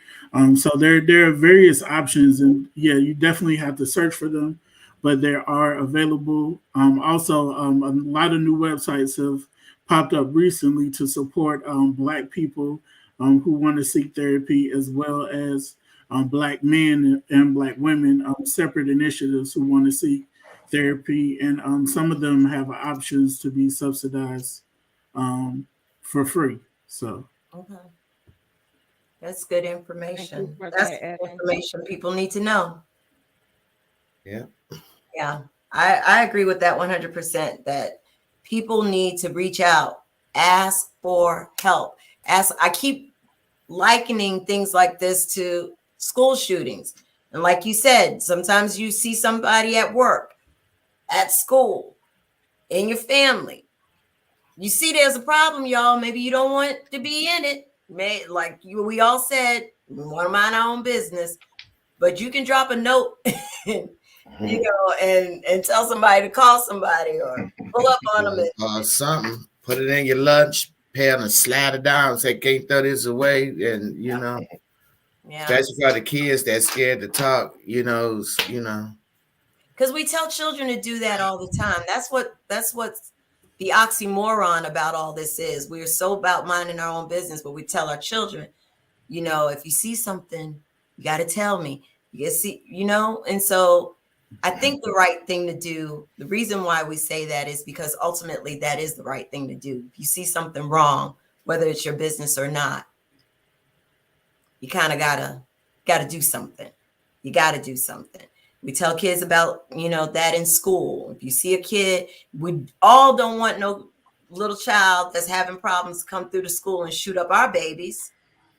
So there are various options, and yeah, you definitely have to search for them, but they are available. Also, a lot of new websites have popped up recently to support Black people who want to seek therapy, as well as Black men and Black women, separate initiatives who want to seek therapy, and some of them have options to be subsidized for free. So, okay, that's good information. For That's that, information people need to know. Yeah. Yeah, I agree with that 100%. That people need to reach out, ask for help. I keep likening things like this to school shootings. And like you said, sometimes you see somebody at work, at school, in your family. You see there's a problem, y'all. Maybe you don't want to be in it. We all said, we want to mind our own business. But you can drop a note, and tell somebody to call somebody or pull up on them. Or something. Put it in your lunch pail and slide it down. Say, can't throw this away. And, especially for the kids that's scared to talk, Because we tell children to do that all the time. That's what the oxymoron about all this is. We're so about minding our own business, but we tell our children, if you see something, you got to tell me. You see, and so I think the right thing to do, the reason why we say that is because ultimately that is the right thing to do. If you see something wrong, whether it's your business or not, you kind of gotta do something. You got to do something. We tell kids about, that in school. If you see a kid, we all don't want no little child that's having problems come through the school and shoot up our babies,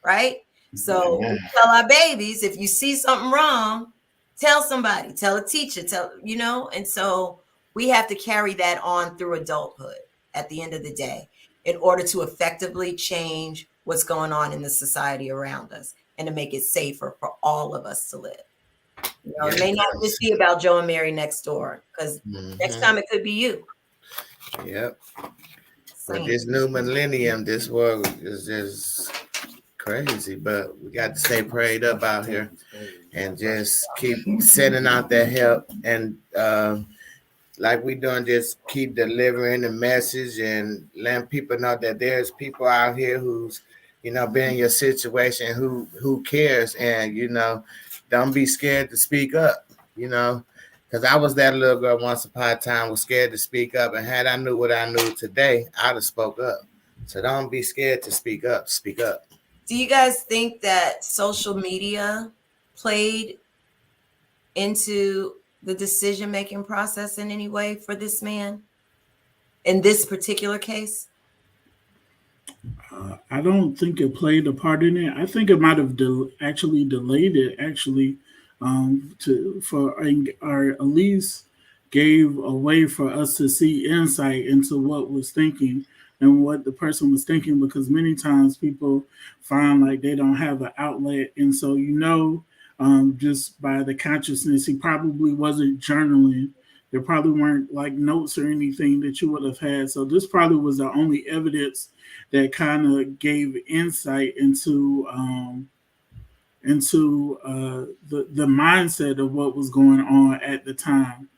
right? So we tell our babies, if you see something wrong, tell somebody, tell a teacher, and so we have to carry that on through adulthood at the end of the day in order to effectively change what's going on in the society around us and to make it safer for all of us to live. It may not just be about Joe and Mary next door, because next time it could be you. Yep. But this new millennium, this world is just crazy. But we got to stay prayed up out here and just keep sending out that help. And like we doing, just keep delivering the message and letting people know that there's people out here who's, been in your situation, who cares. And, don't be scared to speak up. Because I was that little girl once upon a time, was scared to speak up. And had I knew what I knew today, I'd have spoke up. So don't be scared to speak up. Speak up. Do you guys think that social media played into the decision-making process in any way for this man in this particular case? I don't think it played a part in it. I think it might have actually delayed it. Actually, or at least gave a way for us to see insight into what was thinking and what the person was thinking. Because many times people find like they don't have an outlet, and so just by the consciousness, he probably wasn't journaling. There probably weren't like notes or anything that you would have had. So this probably was the only evidence that kind of gave insight into the mindset of what was going on at the time.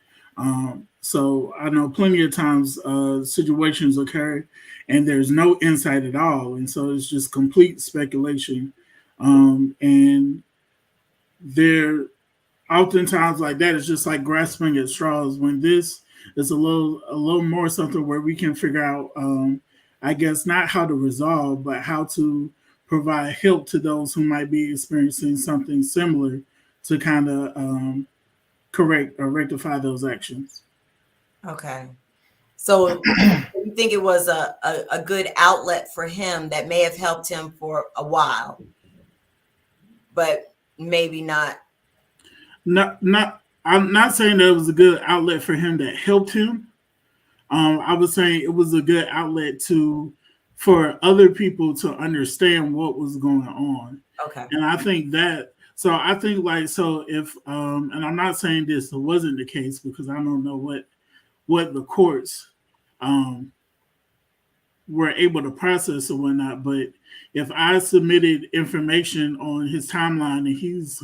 So I know plenty of times situations occur and there's no insight at all, and so it's just complete speculation. And there, oftentimes like that, it's just like grasping at straws. When this is a little more something where we can figure out, I guess, not how to resolve, but how to provide help to those who might be experiencing something similar to kind of correct or rectify those actions. Okay. So you think it was a good outlet for him that may have helped him for a while, but maybe not. I'm not saying that it was a good outlet for him that helped him. I was saying it was a good outlet for other people to understand what was going on. Okay. And I think that, so I think like, so if, and I'm not saying this wasn't the case because I don't know what the courts were able to process or whatnot, but if I submitted information on his timeline and he's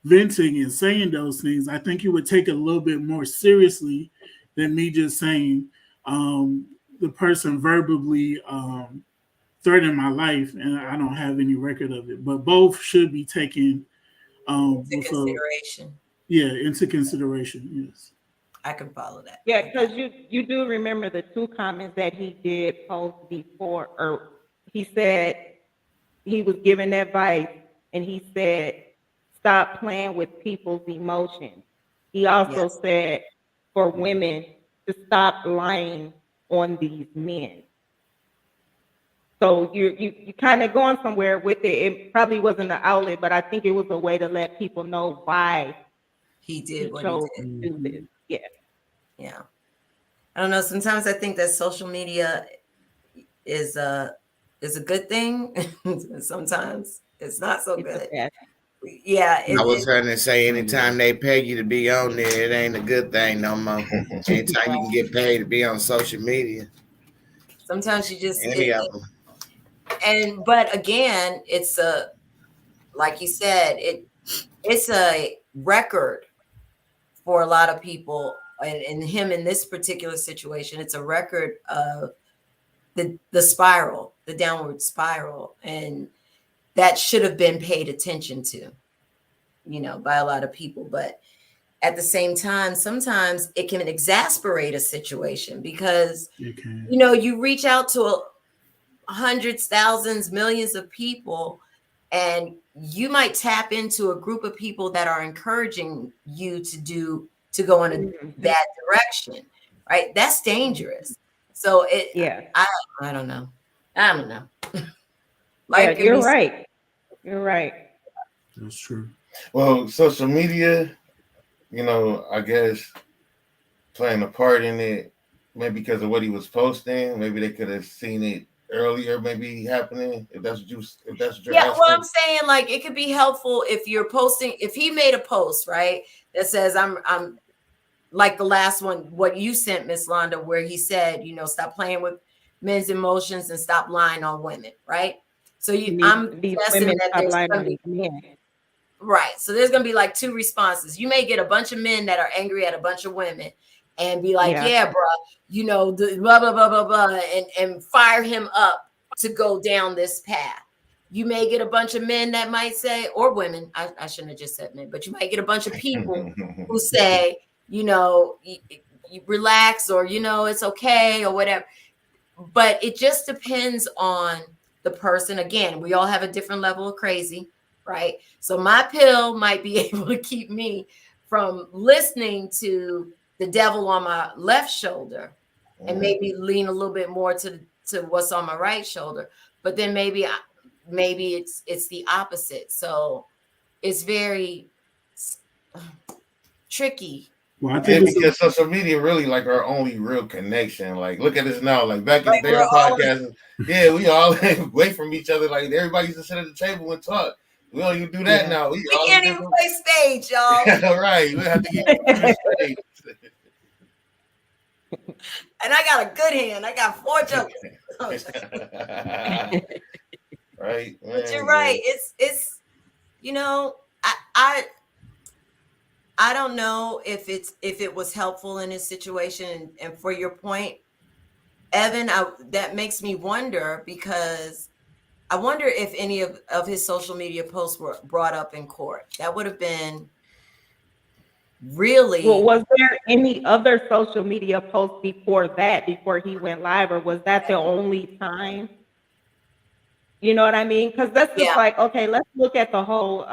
venting and saying those things, I think he would take it a little bit more seriously than me just saying the person verbally threatened my life and I don't have any record of it. But both should be taken Into consideration. Into consideration, yes. I can follow that. Yeah, because you do remember the two comments that he did post before, or he said he was giving advice and he said, stop playing with people's emotions. He also said for women to stop lying on these men. So you kind of going somewhere with it. It probably wasn't an outlet, but I think it was a way to let people know why he did what chose he did. to do this. Yeah. Yeah. I don't know. Sometimes I think that social media is a good thing. Sometimes it's not so good. Yeah. I was trying to say, anytime they pay you to be on there, it ain't a good thing no more. Anytime you can get paid to be on social media. Sometimes you just any of them. But again, it's like you said, it's a record for a lot of people, and him in this particular situation, it's a record of the spiral, the downward spiral, and that should have been paid attention to, by a lot of people. But at the same time, sometimes it can exasperate a situation because, you reach out to hundreds, thousands, millions of people, and you might tap into a group of people that are encouraging you to go in a bad direction, right? That's dangerous. So I don't know. Like, you're right. You're right. That's true. Well, social media, I guess playing a part in it, maybe because of what he was posting. Maybe they could have seen it earlier, maybe happening. If that's what you're asking. Well, I'm saying, like, it could be helpful if you're posting. If he made a post, right, that says I'm like the last one, what you sent, Mslonda, where he said, stop playing with men's emotions and stop lying on women, right? So I'm guessing that there's going to be right. So there's going to be like two responses. You may get a bunch of men that are angry at a bunch of women and be like, yeah bro, the blah, blah, blah, blah, blah, and fire him up to go down this path. You may get a bunch of men that might say, or women, I shouldn't have just said men, but you might get a bunch of people who say, you know, you relax, or, you know, it's okay or whatever. But it just depends on the person. Again, we all have a different level of crazy, right? So my pill might be able to keep me from listening to the devil on my left shoulder, and maybe lean a little bit more to what's on my right shoulder. But then maybe it's the opposite. So it's very tricky. Well, I Yeah, think it's because social media really like our only real connection. Like, look at us now. Like back in the Like, day, we're our always podcast, yeah, we all away from each other. Like everybody used to sit at the table and talk. We don't even do that yeah. now. We we all in can't even different. play stage, y'all. Right, we have to get free And I got a good hand. I got 4 jokers. Right, But you're man, right. It's you know, I don't know if it was helpful in his situation. And for your point, Evan, that makes me wonder, because I wonder if any of his social media posts were brought up in court. That would have been really. Well, was there any other social media posts before that, before he went live, or was that the only time? You know what I mean? Because that's just Yeah, like, okay, let's look at the whole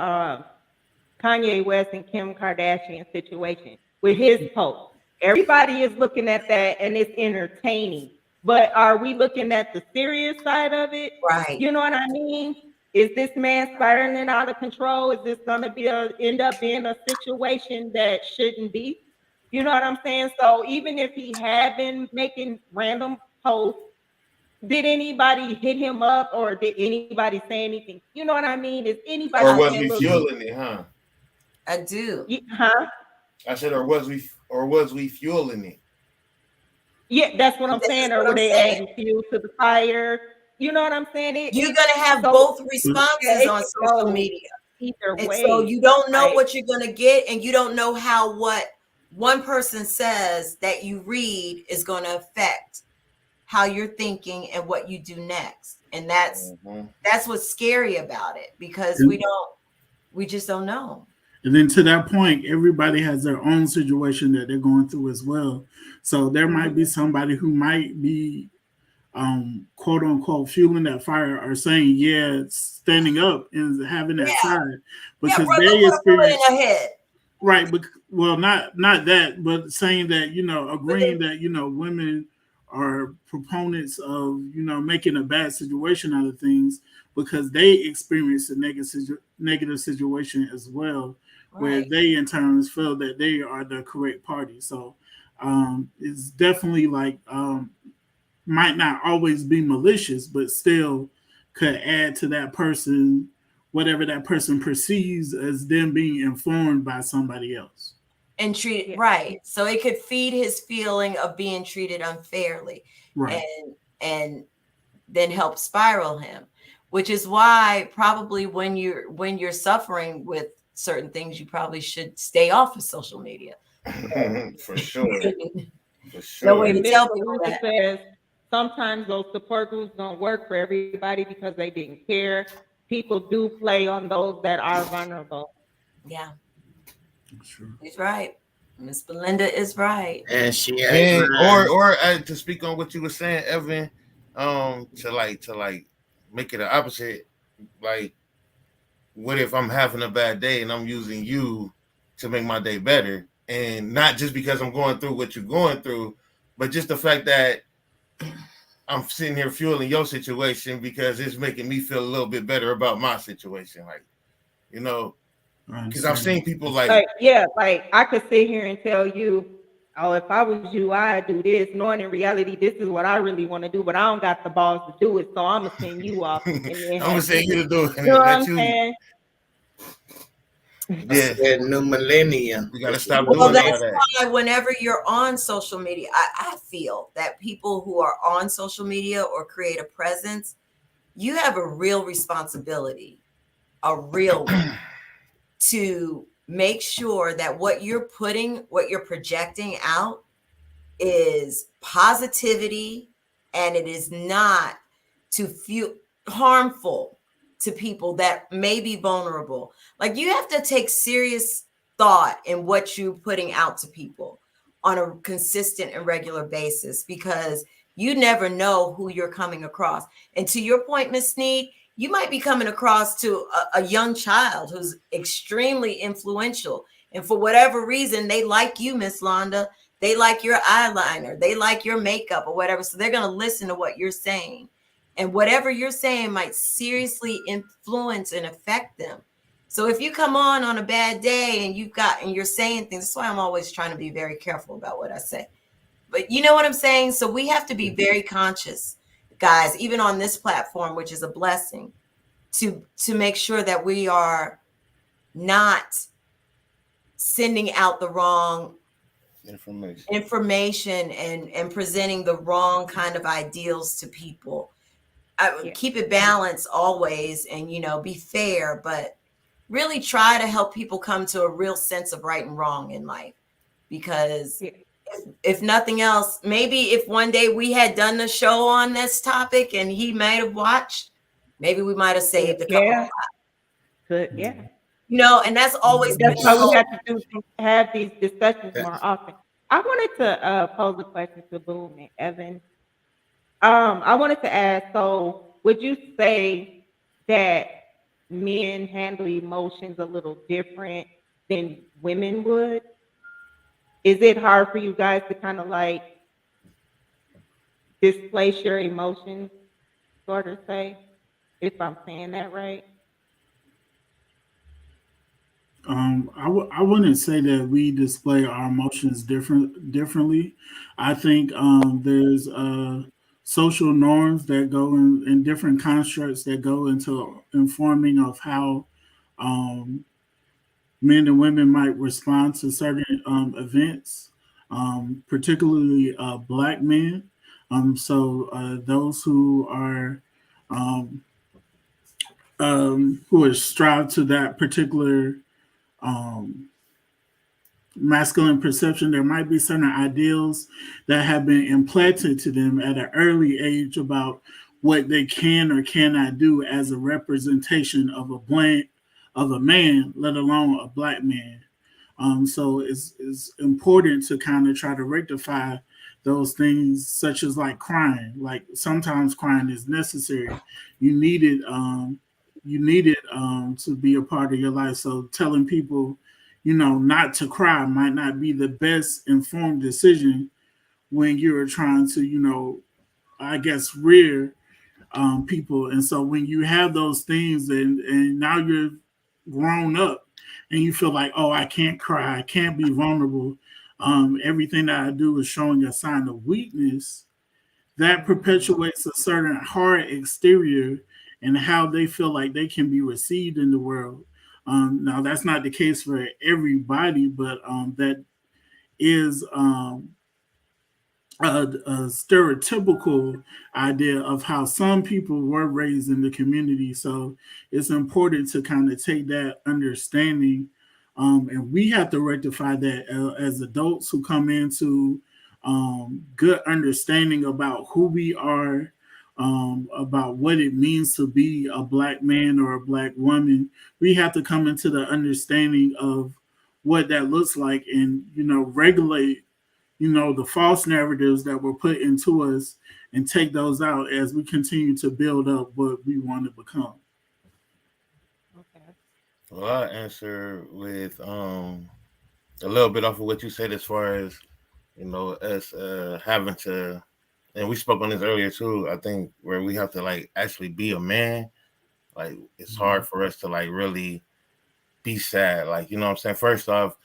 Kanye West and Kim Kardashian situation with his post. Everybody is looking at that and it's entertaining. But are we looking at the serious side of it? right. You know what I mean? Is this man spiraling out of control? Is this going to end up being a situation that shouldn't be? You know what I'm saying? So even if he had been making random posts, did anybody hit him up or did anybody say anything? You know what I mean? Is anybody or I was saying, we look, fueling it, huh? I do. huh? I said, or was we fueling it? Yeah, that's what I'm This is saying. Or what were I'm they saying. adding fuel to the fire? You know what I'm saying? You're gonna have So both yeah, responses it on could social go media. either And so way, you don't know right? what you're going to get, and you don't know how what one person says that you read is going to affect how you're thinking and what you do next. And that's what's scary about it, because we just don't know. And then to that point, everybody has their own situation that they're going through as well. So there might be somebody who might be quote unquote fueling that fire, or saying, yeah, standing up and having that Yeah. side, Yeah, because bro, they don't put a bullet experience. in your head. Right, but well, not that, but saying that, agreeing that women are proponents of making a bad situation out of things, because they experience a negative situation as well, where Right. they in turns feel that they are the correct party. So it's definitely like might not always be malicious, but still could add to that person whatever that person perceives as them being informed by somebody else. And treat Yeah. right. So it could feed his feeling of being treated unfairly, Right. and then help spiral him, which is why probably when you're suffering with certain things, you probably should stay off of social media. For sure. For No way sure. to And Miss tell people Larissa that. says sometimes those support groups don't work for everybody because they didn't care. People do play on those that are vulnerable. Yeah, Sure. he's right. Miss Belinda is right. And she ain't And lying. or to speak on what you were saying, Evan, to make it the opposite. Like, what if I'm having a bad day and I'm using you to make my day better, and not just because I'm going through what you're going through, but just the fact that I'm sitting here fueling your situation because it's making me feel a little bit better about my situation. Like, because I've seen people Like, yeah, like I could sit here and tell you, oh, if I was you, I'd do this, knowing in reality, this is what I really want to do, but I don't got the balls to do it. So I'm going to send you off. I'm And then gonna say you to do it you know and what let I'm you. saying? Yeah, That new millennium. we gotta stop Well, doing all that's that. why whenever you're on social media, I feel that people who are on social media or create a presence, you have a real responsibility, a real one, to make sure that what you're projecting out is positivity, and it is not to feel harmful to people that may be vulnerable. Like, you have to take serious thought in what you're putting out to people on a consistent and regular basis, because you never know who you're coming across. And to your point, Miss Snead, you might be coming across to a young child who's extremely influential. And for whatever reason, they like you, Miss Londa. They like your eyeliner. They like your makeup or whatever. So they're going to listen to what you're saying. And whatever you're saying might seriously influence and affect them. So if you come on a bad day and you're saying things, that's why I'm always trying to be very careful about what I say. But you know what I'm saying? So we have to be very conscious, guys, even on this platform, which is a blessing, to make sure that we are not sending out the wrong information and presenting the wrong kind of ideals to people. Keep it balanced always, and be fair, but really try to help people come to a real sense of right and wrong in life. Because if nothing else, maybe if one day we had done the show on this topic and he might have watched, maybe we might have saved a couple of lives. Good, and that's always that's why we have to have these discussions more often. I wanted to pose a question to Boom and Evan. I wanted to ask, so would you say that men handle emotions a little different than women would? Is it hard for you guys to kind of like displace your emotions, sort of say, if I'm saying that right? I wouldn't say that we display our emotions differently. I think there's social norms that go in different constructs that go into informing of how men and women might respond to certain events, particularly black men. So those who are strive to that particular masculine perception, there might be certain ideals that have been implanted to them at an early age about what they can or cannot do as a representation of a man, let alone a black man. So it's important to kind of try to rectify those things, such as like crying. Like sometimes crying is necessary. You need it. You need it to be a part of your life. So telling people, not to cry might not be the best informed decision when you're trying to, I guess, rear people. And so when you have those things and now you're grown up and you feel like, oh, I can't cry, I can't be vulnerable. Everything that I do is showing a sign of weakness. That perpetuates a certain hard exterior and how they feel like they can be received in the world. Now, that's not the case for everybody, but that is a stereotypical idea of how some people were raised in the community. So it's important to kind of take that understanding, and we have to rectify that as adults who come into good understanding about who we are, about what it means to be a black man or a black woman. We have to come into the understanding of what that looks like and, regulate the false narratives that were put into us and take those out as we continue to build up what we want to become. Okay. Well, I'll answer with a little bit off of what you said as far as, us having to, and we spoke on this earlier too, I think where we have to like actually be a man, like it's hard for us to like really be sad. Like, you know what I'm saying? First off,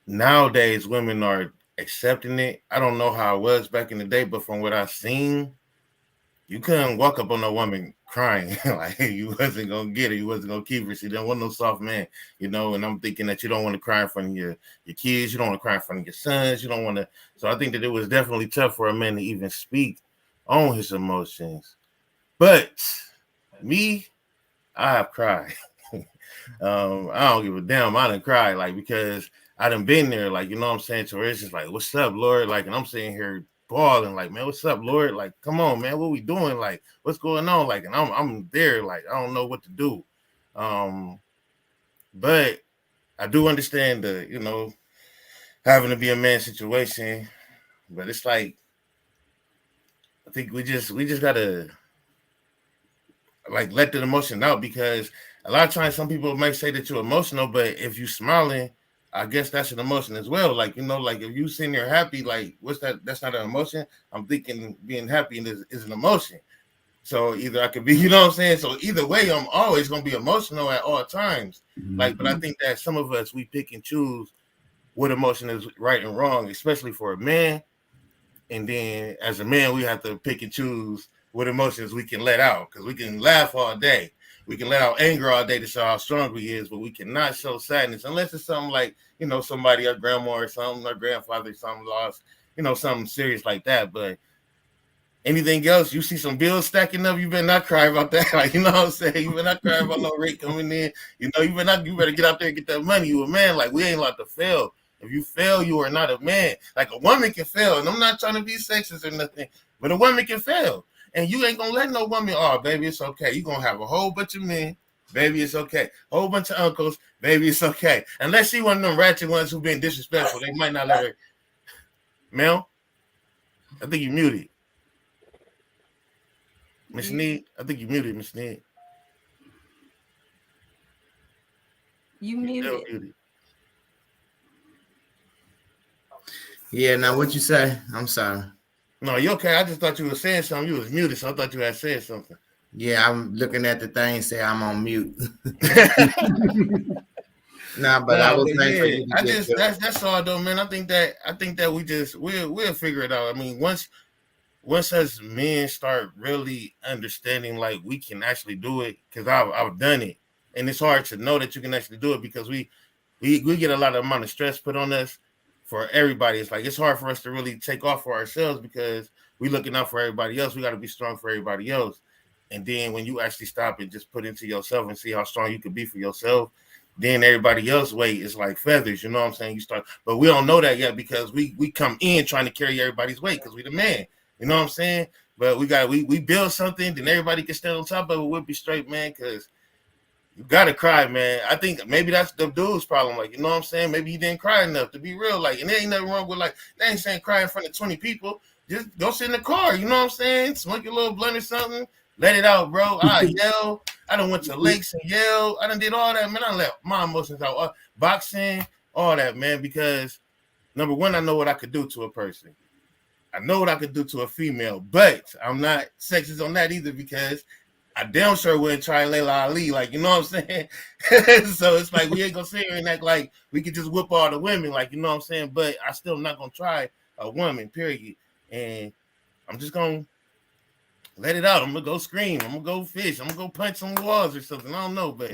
nowadays women are accepting it. I don't know how it was back in the day, but from what I've seen, you couldn't walk up on a woman crying. Like you wasn't gonna get her, you wasn't gonna keep her. She didn't want no soft man, and I'm thinking that you don't want to cry in front of your kids, you don't want to cry in front of your sons, you don't want to. So I think that it was definitely tough for a man to even speak on his emotions. But me, I have cried. I don't give a damn. I didn't cry, like, because I done been there, like, you know what I'm saying? So it's just like, what's up, Lord? Like, and I'm sitting here bawling, like, man, what's up, Lord? Like, come on, man, what we doing? Like, what's going on? Like, and I'm there, like, I don't know what to do. But I do understand the, having to be a man situation, but it's like I think we just gotta like let the emotion out because a lot of times some people might say that you're emotional, but if you smiling, I guess that's an emotion as well. Like like if you sitting there happy, like what's that? That's not an emotion. I'm thinking being happy is an emotion. So either I could be, you know what I'm saying? So either way, I'm always gonna be emotional at all times. Like, but I think that some of us we pick and choose what emotion is right and wrong, especially for a man. And then as a man, we have to pick and choose what emotions we can let out because we can laugh all day. We can let out anger all day to show how strong we is, but we cannot show sadness unless it's something like, somebody, our grandma or something, our grandfather, something lost, something serious like that. But anything else, you see some bills stacking up, you better not cry about that. Like, you know what I'm saying? You better not cry about no rate coming in. You better get out there and get that money. You a man. Like, we ain't allowed to fail. If you fail, you are not a man. Like, a woman can fail, and I'm not trying to be sexist or nothing, but a woman can fail. And you ain't gonna let no woman, oh, baby, it's okay. You're gonna have a whole bunch of men, baby, it's okay. Whole bunch of uncles, baby, it's okay. Unless she one of them ratchet ones who been disrespectful, they might not let her. Mel, I think you muted. Miss Snead, I think you muted, Miss Snead. You muted. Yeah, now what you say? I'm sorry. No, you okay? I just thought you were saying something. You was muted, so I thought you had said something. Yeah, I'm looking at the thing, say I'm on mute. Nah, but I was saying, that's all though, man. I think that we'll figure it out. I mean, once as men start really understanding, like we can actually do it, because I've done it, and it's hard to know that you can actually do it because we get a lot of amount of stress put on us for everybody. It's like it's hard for us to really take off for ourselves because we looking out for everybody else. We got to be strong for everybody else, and then when you actually stop and just put into yourself and see how strong you can be for yourself, then everybody else weight is like feathers. You know what I'm saying? You start, but we don't know that yet because we come in trying to carry everybody's weight because we the man. You know what I'm saying? But we build something, then everybody can stand on top of it. We'll be straight, man, because you gotta cry, man. I think maybe that's the dude's problem. Like, you know what I'm saying? Maybe he didn't cry enough to be real. Like, and there ain't nothing wrong with, like, they ain't saying cry in front of 20 people. Just go sit in the car, you know what I'm saying? Smoke your little blunt or something. Let it out, bro. I yell. I done went to lakes and yell. I done did all that, man. I let my emotions out. Boxing, all that, man, because number one, I know what I could do to a person. I know what I could do to a female, but I'm not sexist on that either because I damn sure wouldn't try Layla Ali, like, you know what I'm saying? So it's like we ain't gonna sit here and act like we could just whip all the women, like, you know what I'm saying? But I still not gonna try a woman, period. And I'm just gonna let it out. I'm gonna go scream. I'm gonna go fish. I'm gonna go punch some walls or something. I don't know, but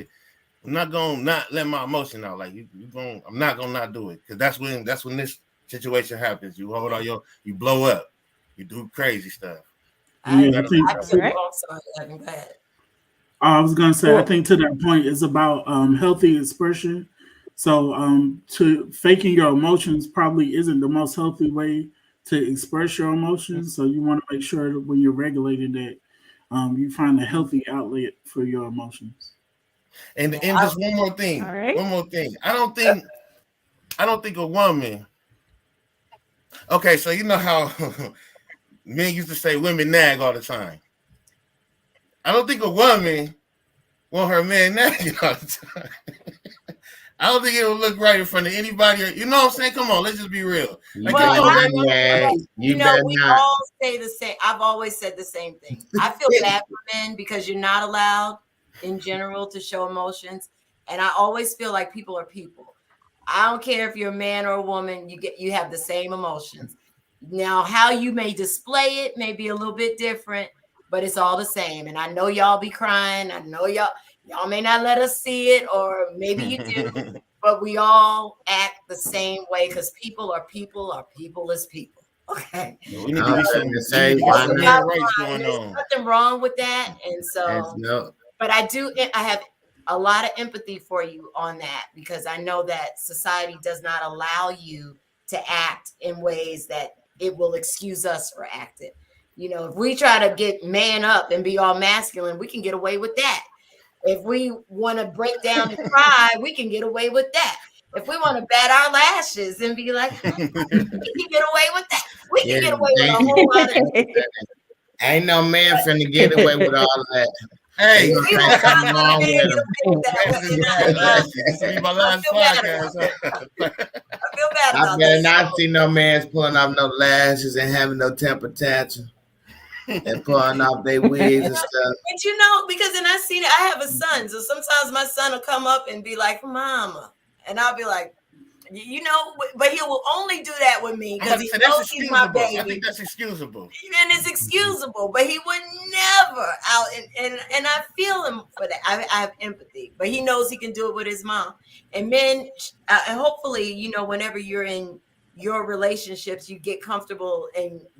I'm not gonna not let my emotion out. Like I'm not gonna not do it because that's when this situation happens. You hold on you blow up. You do crazy stuff. I was gonna say, I think to that point is about healthy expression. So to faking your emotions probably isn't the most healthy way to express your emotions. So you want to make sure that when you're regulating that, you find a healthy outlet for your emotions. And just one more thing. Right. One more thing. I don't think a woman. Okay, so you know how men used to say women nag all the time. I don't think a woman want her man nagging all the time. I don't think it would look right in front of anybody. You know what I'm saying? Come on, let's just be real. Like, we all say the same. I've always said the same thing. I feel bad for men because you're not allowed in general to show emotions. And I always feel like people are people. I don't care if you're a man or a woman, you have the same emotions. Now, how you may display it may be a little bit different, but it's all the same. And I know y'all be crying. I know y'all may not let us see it, or maybe you do, but we all act the same way because people are people is people. Okay. We need to be there's nothing wrong with that. And so, but I have a lot of empathy for you on that because I know that society does not allow you to act in ways that it will excuse us for acting. You know, if we try to get man up and be all masculine, we can get away with that. If we want to break down and cry, we can get away with that. if we want to bat our lashes and be like, we can get away with that. We can get away with a whole lot of Ain't no man finna get away with all that. Hey, Ain't we gonna don't take want something no wrong man with get him. away with that. this will be my last feel bad podcast. I feel bad I about better that. not see no man's pulling off no lashes and having no temper tantrum and pulling off their wigs and stuff. But you know, because then I seen it, I have a son, so sometimes my son will come up and be like, "Mama," and I'll be like, you know, but he will only do that with me because he knows he's my baby. I think that's excusable. And it's excusable, but he would never out and I feel him for that. I have empathy, but he knows he can do it with his mom. And men, and hopefully, you know, whenever you're in your relationships, you get comfortable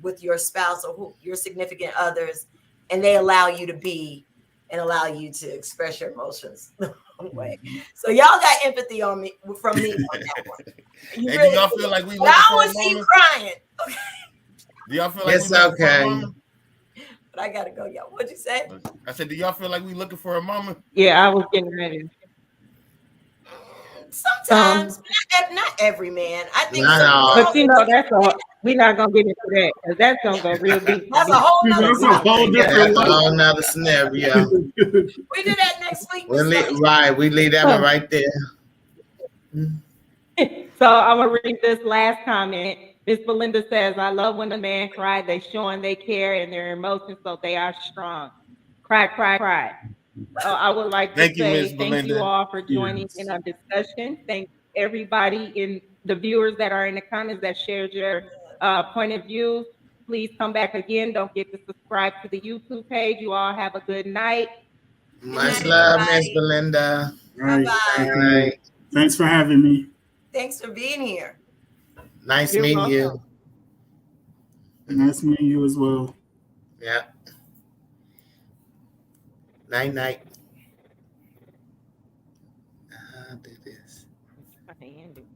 with your spouse or your significant others, and they allow you to be and allow you to express your emotions. Way. So y'all got empathy from me on that one. Hey, really do y'all feel like we looking I for a always see moment? crying. Okay. Do y'all feel like it's we looking for a okay? moment? But I gotta go, y'all. What'd you say? I said, do y'all feel like we looking for a moment? Yeah, I was getting ready. Sometimes, not every man. I think Not all. But you know, that's all. We're not gonna get into that because that's gonna go real deep. That's a whole nother That's a whole different That's a whole nother scenario. We do that next week. We leave that one right there. So I'm gonna read this last comment. Miss Belinda says, "I love when a man cry. They showing they care and their emotions, so they are strong. Cry, cry, cry." I would like to Thank you, say Miss thank Belinda. you all for joining in our discussion. Thank everybody in the viewers that are in the comments that shared your point of view. Please come back again. Don't forget to subscribe to the YouTube page. You all have a good night. Much love, Miss Belinda. Right. Bye-bye. All right. Thanks for having me. Thanks for being here. Nice You're meeting you. welcome. Nice meeting you as well. Yeah. Night, night. I'll do this. I can end it.